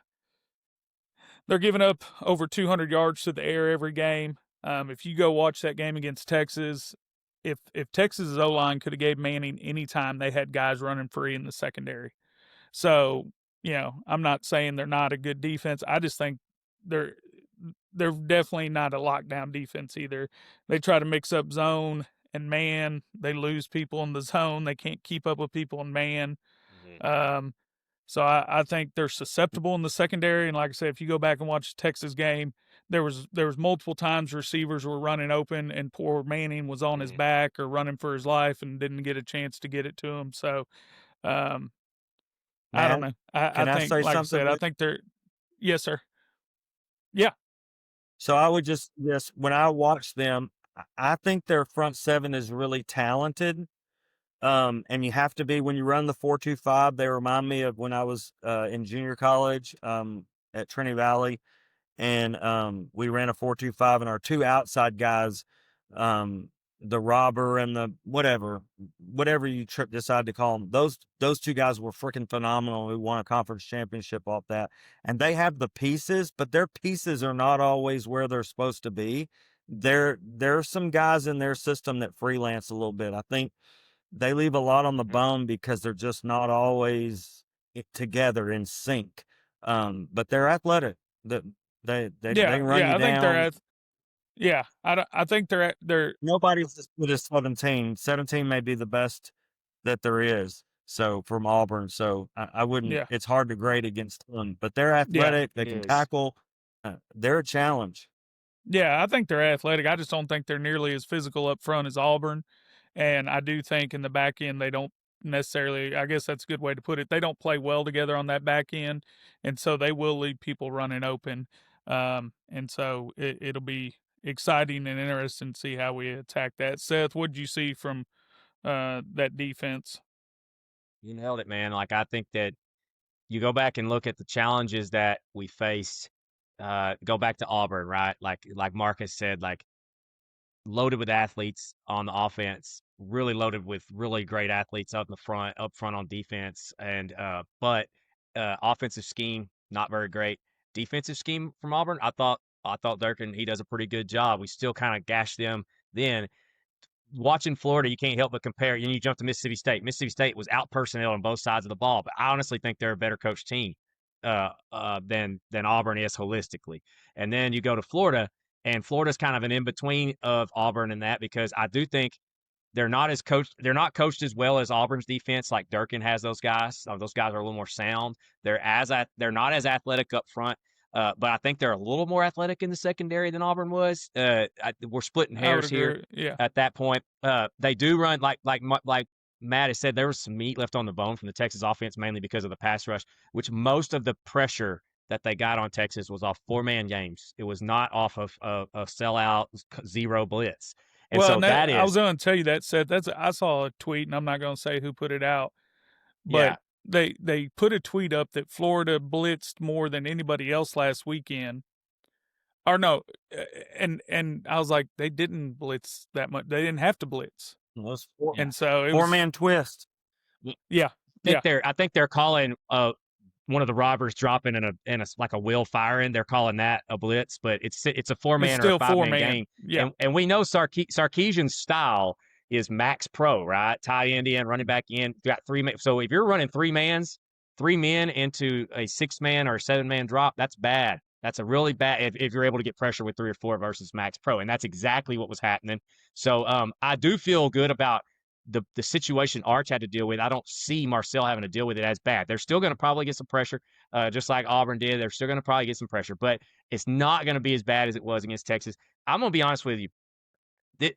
giving up over 200 yards to the air every game. If you go watch that game against Texas, if Texas's O line could have gave Manning any time, they had guys running free in the secondary. So I'm not saying they're not a good defense. I just think they're definitely not a lockdown defense either. They try to mix up zone and man. They lose people in the zone. They can't keep up with people in man. Um, so I think they're susceptible in the secondary. And like I said, if you go back and watch the Texas game, there was multiple times receivers were running open and poor Manning was on his back or running for his life and didn't get a chance to get it to him. So I don't Matt, know. I can I think, say like I something? said, I think they're yes, sir. Yeah. So I would just when I watch them, I think their front seven is really talented. And you have to be when you run the 4-2-5. They remind me of when I was in junior college at Trinity Valley, and we ran a 4-2-5, and our two outside guys, the robber and the whatever you decide to call them, those two guys were freaking phenomenal. We won a conference championship off that, and they have the pieces, but their pieces are not always where they're supposed to be. There's some guys in their system that freelance a little bit. I think they leave a lot on the bone because they're just not always together in sync. But they're athletic. They Yeah. can run Yeah. you I think they're down. at, yeah. I think they're, Nobody's as good as 17. 17 may be the best that there is. So from Auburn. So I wouldn't, yeah. it's hard to grade against them, but they're Yeah. athletic. They can tackle. They're a challenge. Yeah. I think they're athletic. I just don't think they're nearly as physical up front as Auburn. And I do think in the back end, they don't necessarily, I guess that's a good way to put it. They don't play well together on that back end. And so they will leave people running open. And so it'll be exciting and interesting to see how we attack that. Seth, what did you see from that defense? You nailed it, man. Like, I think that you go back and look at the challenges that we faced. Go back to Auburn, right? Like Marcus said, like loaded with athletes on the offense, really loaded with really great athletes up front on defense, and but offensive scheme not very great. Defensive scheme from Auburn, I thought Durkin, he does a pretty good job. We still kind of gashed them then. Watching Florida, you can't help but compare. You jump to Mississippi State. Mississippi State was out personnel on both sides of the ball, but I honestly think they're a better coached team than Auburn is holistically. And then you go to Florida, and Florida's kind of an in between of Auburn in that, because I do think they're not coached as well as Auburn's defense. Like Durkin has those guys. Those guys are a little more sound. They're not as athletic up front. But I think they're a little more athletic in the secondary than Auburn was. We're splitting I would hairs here agree. Yeah. at that point. They do run like Matt has said. There was some meat left on the bone from the Texas offense, mainly because of the pass rush, which most of the pressure that they got on Texas was off 4-man games. It was not off of a sellout zero blitz. And Well, so and that I was is, going to tell you that, Seth. I saw a tweet, and I'm not going to say who put it out, but yeah, they put a tweet up that Florida blitzed more than anybody else last weekend. Or no, and I was like, they didn't blitz that much. They didn't have to blitz, Those and so it was 4-man twist. yeah, yeah. I think they're calling one of the robbers dropping in a like a wheel firing. They're calling that a blitz, but it's a It's 4-man or a still 5-man 4-man. game. Yeah, And we know Sarkisian's style is max pro, right? Tight end in, running back in. You got 3 men. So if you're running 3 men into a 6-man or a 7-man drop, that's bad. That's a really bad if you're able to get pressure with 3 or 4 versus max pro, and that's exactly what was happening. So I do feel good about the situation Arch had to deal with. I don't see Marcel having to deal with it as bad. They're still going to probably get some pressure, just like Auburn did. They're still going to probably get some pressure, but it's not going to be as bad as it was against Texas. I'm going to be honest with you.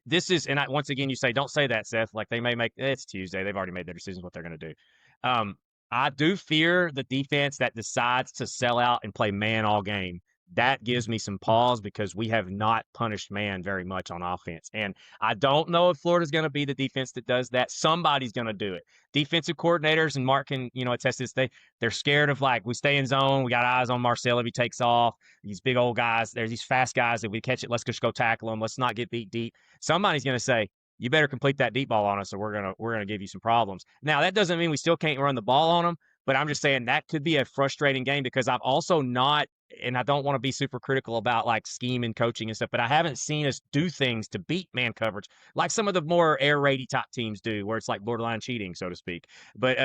This is, and once again, you say, don't say that, Seth. Like, they may make, it's Tuesday. They've already made their decisions what they're going to do. I do fear the defense that decides to sell out and play man all game. that gives me some pause because we have not punished man very much on offense. And I don't know if Florida's going to be the defense that does that. Somebody's going to do it. Defensive coordinators, and Mark can, attest to this, they're scared of, like, we stay in zone. We got eyes on Marcel if he takes off. These big old guys, there's these fast guys. If we catch it, let's just go tackle them. Let's not get beat deep. Somebody's going to say, you better complete that deep ball on us, or we're gonna give you some problems. Now, that doesn't mean we still can't run the ball on them, but I'm just saying that could be a frustrating game because I've also not, and I don't want to be super critical about like scheme and coaching and stuff, but I haven't seen us do things to beat man coverage like some of the more air raidy top teams do, where it's like borderline cheating, so to speak. But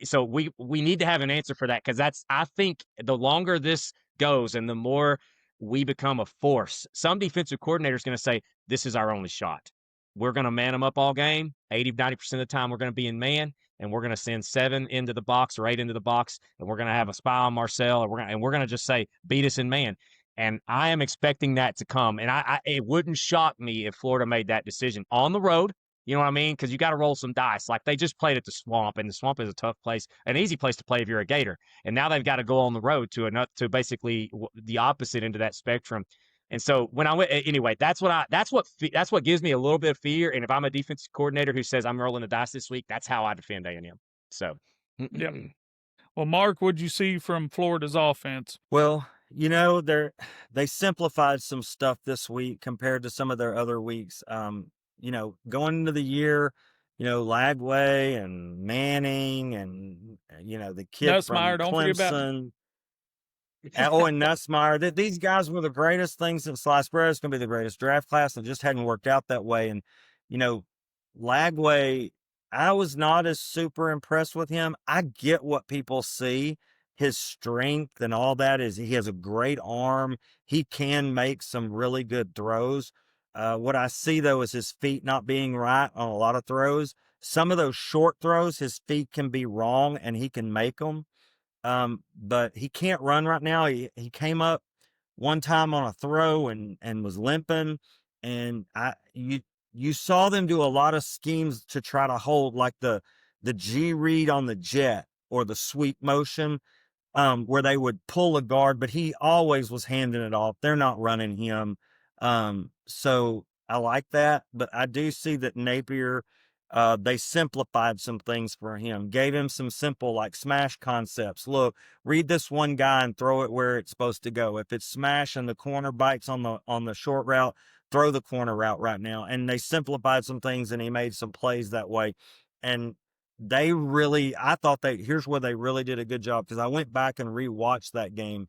so we need to have an answer for that, because I think the longer this goes and the more we become a force, some defensive coordinator is going to say, this is our only shot. We're going to man them up all game. 80-90% of the time, we're going to be in man, and we're going to send 7 into the box or 8 into the box, and we're going to have a spy on Marcel, and we're going to just say, beat us in man. And I am expecting that to come. And it wouldn't shock me if Florida made that decision on the road. You know what I mean? Because you got to roll some dice. Like, they just played at the Swamp, and the Swamp is a tough place, an easy place to play if you're a Gator. And now they've got to go on the road to basically the opposite end of that spectrum. And so when I went, anyway, that's what gives me a little bit of fear. And if I'm a defensive coordinator who says I'm rolling the dice this week, that's how I defend A&M. So, Yep. Well, Mark, what'd you see from Florida's offense? Well, they simplified some stuff this week compared to some of their other weeks. Going into the year, Lagway and Manning and the kid from Nussmeier, don't forget about Clemson. And Nussmeier. These guys were the greatest things since sliced bread. It's going to be the greatest draft class, and it just hadn't worked out that way. And, Lagway, I was not as super impressed with him. I get what people see. His strength and all that is he has a great arm. He can make some really good throws. What I see, though, is his feet not being right on a lot of throws. Some of those short throws, his feet can be wrong, and he can make them. But he can't run right now. He came up one time on a throw and was limping, and you saw them do a lot of schemes to try to hold, like the G read on the jet or the sweep motion, where they would pull a guard, but he always was handing it off. They're not running him. So I like that, but I do see that Napier, they simplified some things for him, gave him some simple like smash concepts. Look, read this one guy and throw it where it's supposed to go. If it's smash and the corner bites on the short route, throw the corner route right now. And they simplified some things, and he made some plays that way. And I thought here's where they really did a good job, because I went back and rewatched that game.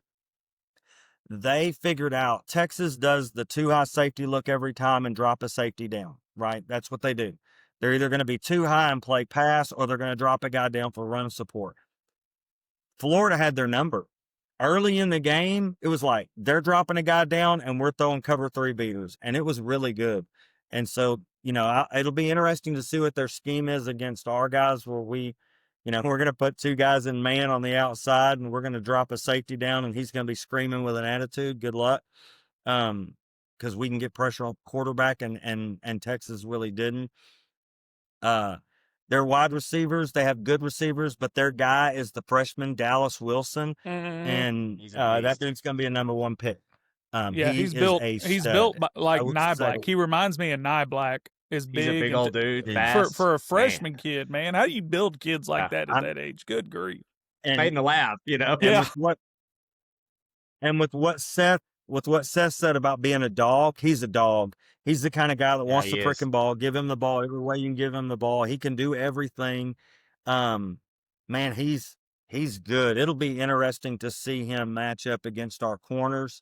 They figured out Texas does the too high safety look every time and drop a safety down, right? That's what they do. They're either going to be too high and play pass, or they're going to drop a guy down for run support. Florida had their number. Early in the game, it was like they're dropping a guy down and we're throwing cover 3 beaters, and it was really good. And so, it'll be interesting to see what their scheme is against our guys, where we're going to put 2 guys in man on the outside, and we're going to drop a safety down, and he's going to be screaming with an attitude. Good luck. Because we can get pressure on quarterback, and Texas really didn't. Their wide receivers, they have good receivers, but their guy is the freshman Dallas Wilson, and that dude's going to be a number 1 pick. Yeah, he's built like Black. He reminds me of Black. He's a big old dude, fast. For a freshman kid, man. How do you build kids like that at that age? Good grief. Made in the lab, Yeah. And with what Seth said about being a dog, he's a dog. He's the kind of guy that wants the freaking ball. Give him the ball every way you can give him the ball. He can do everything. Man, he's good. It'll be interesting to see him match up against our corners.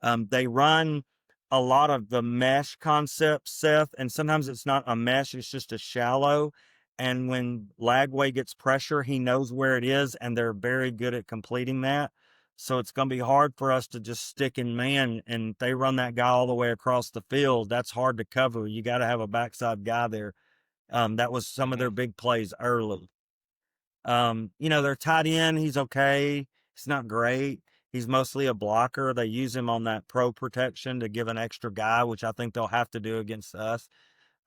They run a lot of the mesh concepts, Seth, and sometimes it's not a mesh, it's just a shallow. And when Lagway gets pressure, he knows where it is, and they're very good at completing that. So it's going to be hard for us to just stick in man, and they run that guy all the way across the field. That's hard to cover. You got to have a backside guy there. That was some of their big plays early. Their tight end, he's okay. He's not great. He's mostly a blocker. They use him on that pro protection to give an extra guy, which I think they'll have to do against us.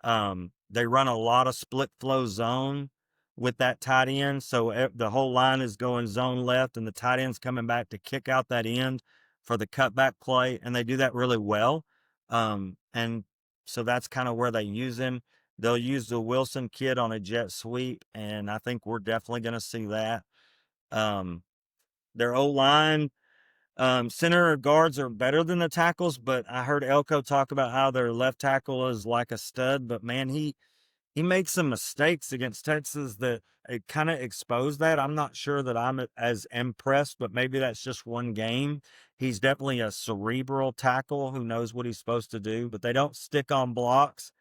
They run a lot of split flow zone with that tight end. So the whole line is going zone left, and the tight end's coming back to kick out that end for the cutback play, and they do that really well. And so that's kind of where they use him. They'll use the Wilson kid on a jet sweep, and I think we're definitely going to see that. Their O-line, center guards are better than the tackles, but I heard Elko talk about how their left tackle is like a stud. But man, he made some mistakes against Texas that it kind of exposed that. I'm not sure that I'm as impressed, but maybe that's just one game. He's definitely a cerebral tackle who knows what he's supposed to do, but they don't stick on blocks.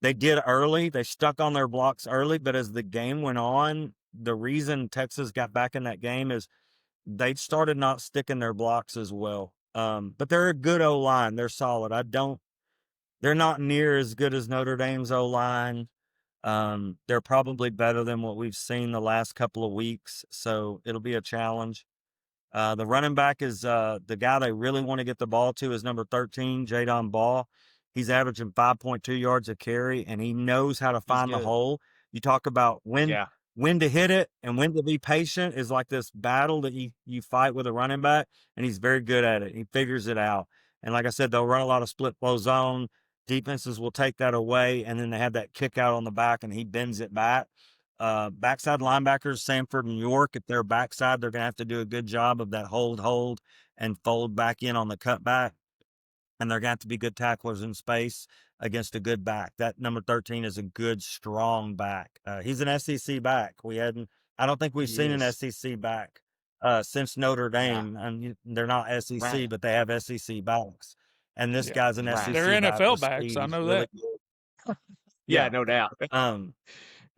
They did early. They stuck on their blocks early, but as the game went on, the reason Texas got back in that game is they started not sticking their blocks as well. But they're a good O-line. They're solid. They're not near as good as Notre Dame's O-line. They're probably better than what we've seen the last couple of weeks, so it'll be a challenge. The running back is the guy they really want to get the ball to is number 13, Jadon Ball. He's averaging 5.2 yards a carry, and he knows how to find the good. hole. You talk about Yeah. when to hit it and when to be patient is like this battle that you fight with a running back, and he's very good at it. He figures it out. And like I said, they'll run a lot of split flow zone. Defenses will take that away, and then they have that kick out on the back, and he bends it back. Backside linebackers, Samford and York, if they're backside, they're going to have to do a good job of that hold, and fold back in on the cutback. And they're going to have to be good tacklers in space against a good back. That number 13 is a good, strong back. He's an SEC back. I don't think we've seen an SEC back since Notre Dame. And they're not SEC, Right. but they have SEC backs. And this Yeah. guy's an Right. SEC They're back NFL with backs. speed. I He's know really that. good. Yeah, no doubt.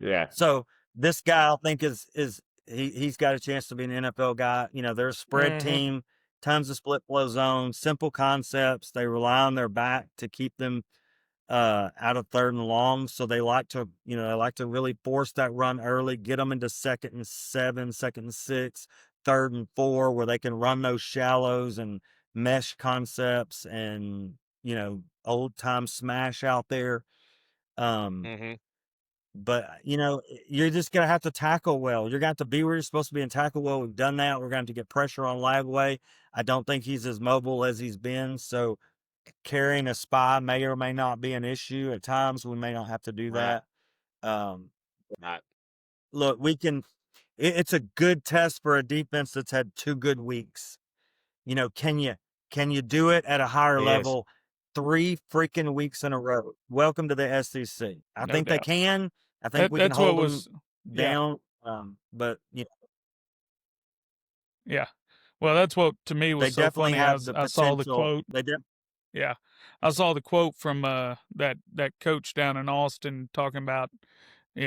Yeah. So this guy, I think, he's got a chance to be an NFL guy. You know, they're a spread team, tons of split flow zones, simple concepts. They rely on their back to keep them out of third and long. So they like to really force that run early, get them into 2nd and 7, 2nd and 6, 3rd and 4, where they can run those shallows and mesh concepts and, old time smash out there. But you're just gonna have to tackle well. You're gonna have to be where you're supposed to be and tackle well. We've done that. We're going to get pressure on Lagway. I don't think he's as mobile as he's been. So carrying a spy may or may not be an issue. At times we may not have to do Right. that. Right. Look, it's a good test for a defense that's had 2 good weeks. Can you do it at a higher It is. level 3 freaking weeks in a row? Welcome to the SEC. I No think they doubt. can. I think we can That's what hold them was. Yeah. down. But Yeah. Well, that's what to me they was so definitely funny. have the I saw the potential. quote. Yeah, I saw the quote from that coach down in Austin talking about, we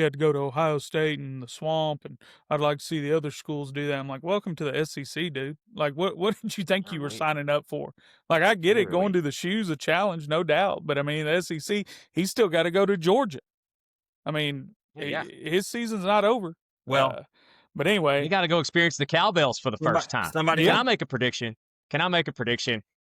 had to go to Ohio State and the swamp, and I'd like to see the other schools do that. I'm like, welcome to the SEC, dude. Like, what did you think you were signing up for? Like, I get it, going to the shoe's a challenge, no doubt, but I mean, the SEC, he's still got to go to Georgia. I mean, his season's not over. Well, but anyway, you got to go experience the cowbells for the first time. Can I make a prediction?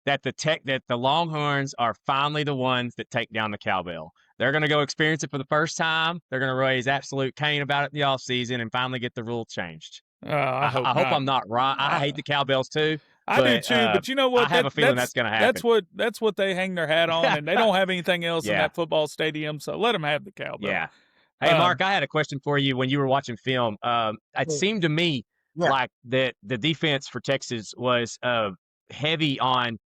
That the Longhorns are finally the ones that take down the cowbell? They're going to go experience it for the first time. They're going to raise absolute Cain about it in the offseason and finally get the rule changed. I hope I'm not wrong. I hate the cowbells too. I do too, but you know what? I have a feeling that's going to happen. That's what they hang their hat on, and they don't have anything else in that football stadium, so let them have the cowbell. Yeah. Hey, Mark, I had a question for you when you were watching film. It seemed to me like that the defense for Texas was heavy on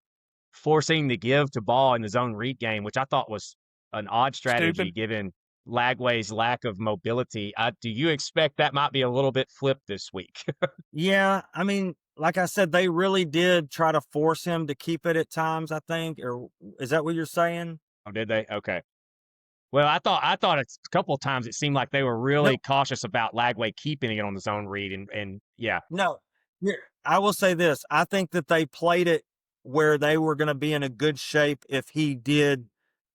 forcing the give to Ball in the zone read game, which I thought was an odd strategy given Lagway's lack of mobility. Do you expect that might be a little bit flipped this week? Yeah, I mean, like I said, they really did try to force him to keep it at times, I think. Or is that what you're saying? Oh, did they? Okay. Well, I thought it's a couple of times it seemed like they were really cautious about Lagway keeping it on the zone read, and yeah. No, I will say this: I think that they played it where they were going to be in a good shape if he did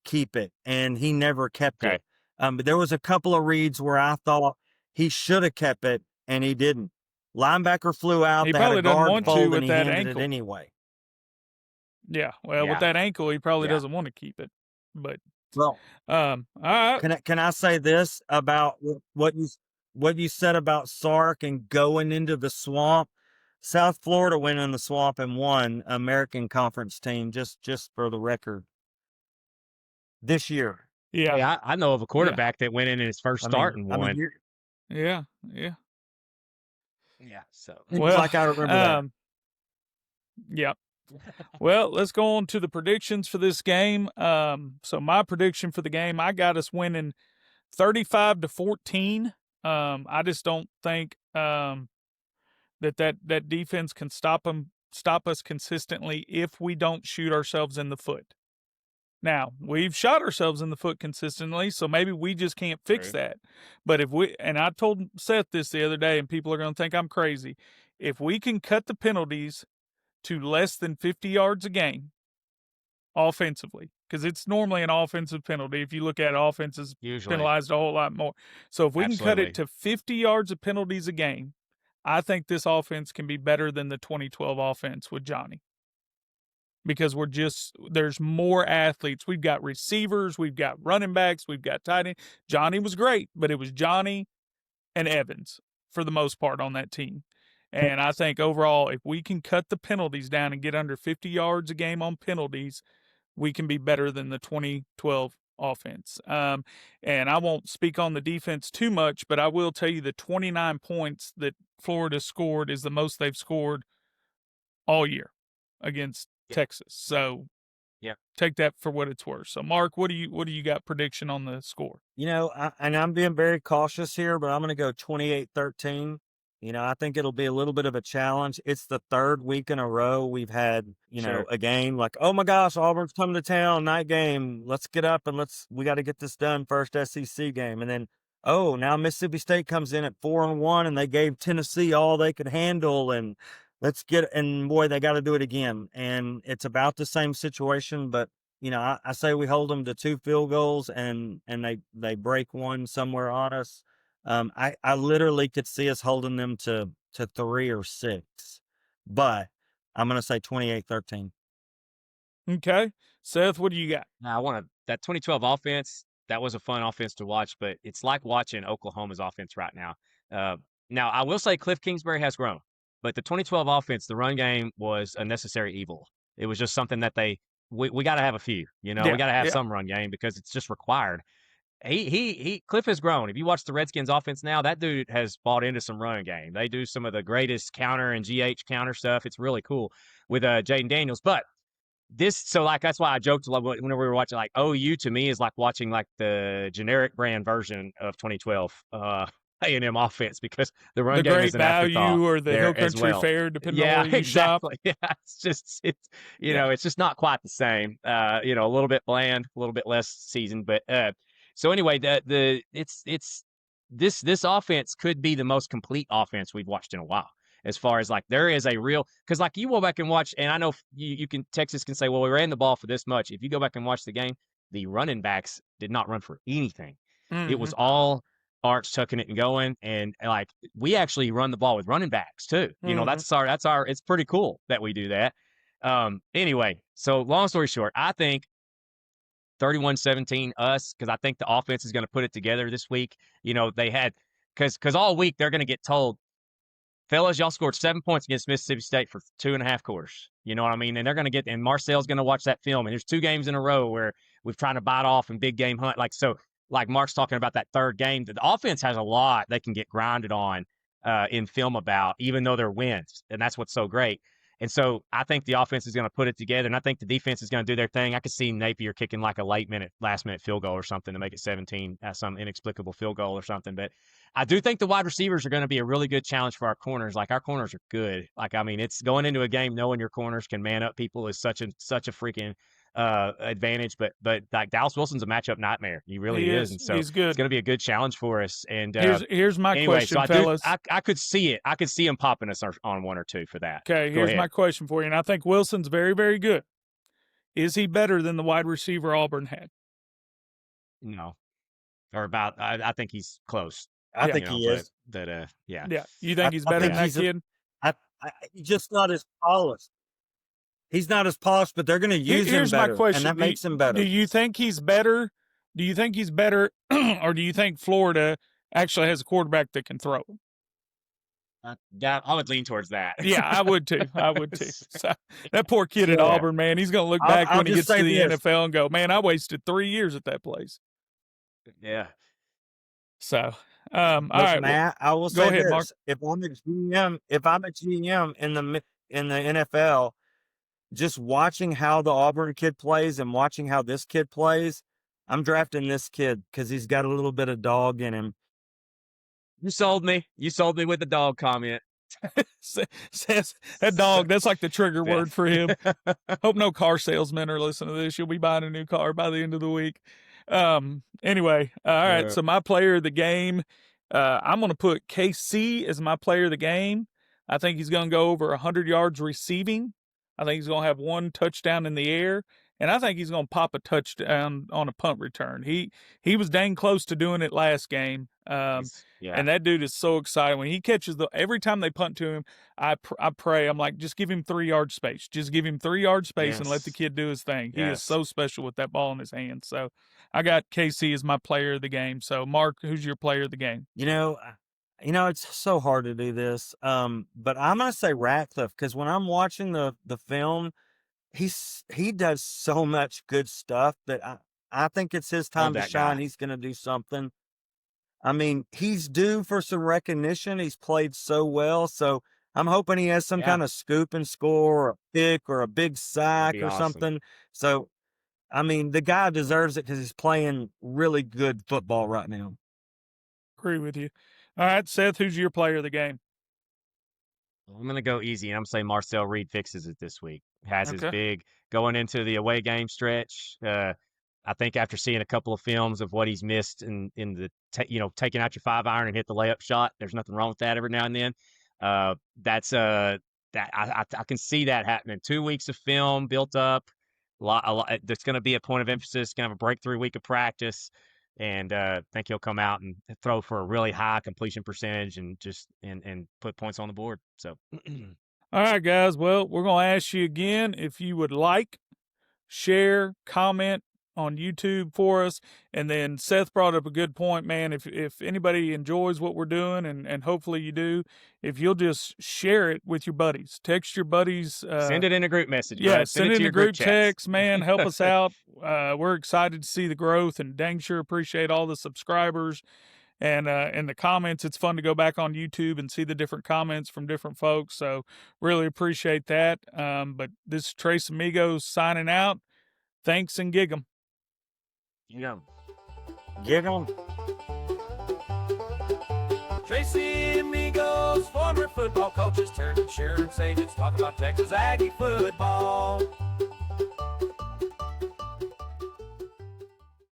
keep it, and he never kept it. But there was a couple of reads where I thought he should have kept it, and he didn't. Linebacker flew out. He they had probably a doesn't guard want fold, to with and he that handed ankle. it anyway. Yeah, well, with that ankle, he probably doesn't want to keep it. But well, all right. Can I say this about what you said about Sark and going into the swamp? South Florida went in the swamp and won American Conference team, just for the record, this year. Yeah. Hey, I know of a quarterback that went in his first start and won. Yeah. Yeah. So Seems like I remember that. Yeah. Well, let's go on to the predictions for this game. So my prediction for the game, I got us winning 35-14. I just don't think that defense can stop us consistently if we don't shoot ourselves in the foot. Now, we've shot ourselves in the foot consistently, so maybe we just can't fix that. But and I told Seth this the other day, and people are going to think I'm crazy. If we can cut the penalties to less than 50 yards a game offensively, because it's normally an offensive penalty. If you look at it, offense is penalized a whole lot more. So if we can cut it to 50 yards of penalties a game, I think this offense can be better than the 2012 offense with Johnny. Because there's more athletes. We've got receivers, we've got running backs, we've got tight end. Johnny was great, but it was Johnny and Evans for the most part on that team. And I think overall, if we can cut the penalties down and get under 50 yards a game on penalties, we can be better than the 2012 offense. And I won't speak on the defense too much, but I will tell you the 29 points that Florida scored is the most they've scored all year against Texas. So take that for what it's worth. So Mark, what do you got prediction on the score? And I'm being very cautious here, but I'm going to go 28-13. I think it'll be a little bit of a challenge. It's the third week in a row we've had, a game like, oh my gosh, Auburn's coming to town, night game. Let's get up and we got to get this done, first SEC game. And then, now Mississippi State comes in at 4-1 and they gave Tennessee all they could handle, and and boy, they got to do it again. And it's about the same situation, but I say we hold them to 2 field goals and they break one somewhere on us. I literally could see us holding them to 3 or 6, but I'm going to say 28-13. Okay. Seth, what do you got? Now, that 2012 offense, that was a fun offense to watch, but it's like watching Oklahoma's offense right now. Now, I will say Cliff Kingsbury has grown, but the 2012 offense, the run game was a necessary evil. It was just something that we got to have a few, we got to have some run game because it's just required. Cliff has grown. If you watch the Redskins offense now, that dude has bought into some run game. They do some of the greatest counter and GH counter stuff. It's really cool with Jaden Daniels. But that's why I joked whenever we were watching, like, OU to me is like watching like the generic brand version of 2012 A&M offense, because the run game is an afterthought or the Hill Country Fair, depending on where you shop. Yeah, it's just not quite the same. A little bit bland, a little bit less seasoned, but so anyway, this offense could be the most complete offense we've watched in a while. As far as like, there is a real, because like you go back and watch, and I know Texas can say, well, we ran the ball for this much. If you go back and watch the game, the running backs did not run for anything. Mm-hmm. It was all Arch tucking it and going, and like we actually run the ball with running backs too. Mm-hmm. That's our. It's pretty cool that we do that. Anyway, so long story short, I think 31-17 us, because I think the offense is going to put it together this week. They had, because all week they're going to get told, fellas, y'all scored 7 points against Mississippi State for 2.5 quarters. You know what I mean? And they're going to and Marcel's going to watch that film. And there's 2 games in a row where we've tried to bite off and big game hunt. Like Mark's talking about that third game, the offense has a lot they can get grinded on in film about, even though they're wins. And that's what's so great. And so I think the offense is going to put it together, and I think the defense is going to do their thing. I could see Napier kicking like a last minute field goal or something to make it 17, some inexplicable field goal or something. But I do think the wide receivers are going to be a really good challenge for our corners. Like, our corners are good. Like, I mean, it's going into a game knowing your corners can man up people is such a freaking advantage. But like, Dallas Wilson's a matchup nightmare. He really is. And so he's good. It's going to be a good challenge for us. And here's my question, fellas. I could see it. I could see him popping us on 1 or 2 for that. Okay, here's my question for you. And I think Wilson's very, very good. Is he better than the wide receiver Auburn had? No. Or about, I think he's close. I think he is. Yeah. You think he's better than that kid? Just not as polished. He's not as polished, but they're going to use him better, my question. And that makes him better. Do you think he's better? Do you think he's better, or do you think Florida actually has a quarterback that can throw? I would lean towards that. Yeah, I would too. I would too. So, that poor kid at Yeah. Auburn, man, he's going to look I'll- back I'll when he just gets to say the this. NFL and go, man, I wasted 3 years at that place. Yeah. So, all But right. Well, Matt, I will go say ahead, this: Mark. if I'm a GM in the NFL, just watching how the Auburn kid plays and watching how this kid plays, I'm drafting this kid because he's got a little bit of dog in him. You sold me. You sold me with the dog comment. Says that dog, that's like the trigger Yeah. word for him. Hope no car salesmen are listening to this. You'll be buying a new car by the end of the week. Anyway, all right. So my player of the game, I'm going to put KC as my player of the game. I think he's going to go over 100 yards receiving. I think he's going to have 1 touchdown in the air, and I think he's going to pop a touchdown on a punt return. He was dang close to doing it last game. Yeah. And that dude is so excited when he catches every time they punt to him. I pray, I'm like, just give him 3 yard space. Just give him 3 yard space and let the Yes. kid do his thing. He is Yes. so special with that ball in his hand. So I got KC as my player of the game. So Mark, who's your player of the game? It's so hard to do this. But I'm gonna say Ratcliffe because when I'm watching the film, he does so much good stuff that I think it's his time to that shine. guy. He's gonna do something. I mean, he's due for some recognition. He's played so well, so I'm hoping he has some Yeah. kind of scoop and score, or a pick, or a big sack, be or awesome. something. So, I mean, the guy deserves it because he's playing really good football right now. Agree with you. All right, Seth, who's your player of the game? I'm going to go easy. I'm saying Marcel Reed fixes it this week. Has his Okay. big going into the away game stretch. I think after seeing a couple of films of what he's missed in the taking out your 5-iron and hit the layup shot, there's nothing wrong with that every now and then. That I can see that happening. 2 weeks of film built up. A lot. There's going to be a point of emphasis. Going to have a breakthrough week of practice, and I think he'll come out and throw for a really high completion percentage and just and put points on the board. So. All right, guys. Well, we're going to ask you again if you would like, share, comment on YouTube for us. And then Seth brought up a good point, man. If anybody enjoys what we're doing, and hopefully you do, if you'll just share it with your buddies, text your buddies. Send it in a group message. Yeah, bro. send it it to in your a group chats. text, man. Help us out. We're excited to see the growth, and dang sure appreciate all the subscribers. And in the comments, it's fun to go back on YouTube and see the different comments from different folks. So really appreciate that. But this is Trace Amigos signing out. Thanks and gig 'em. Get him. Tracy Amigos, former football coaches turned insurance agents, talk about Texas Aggie football.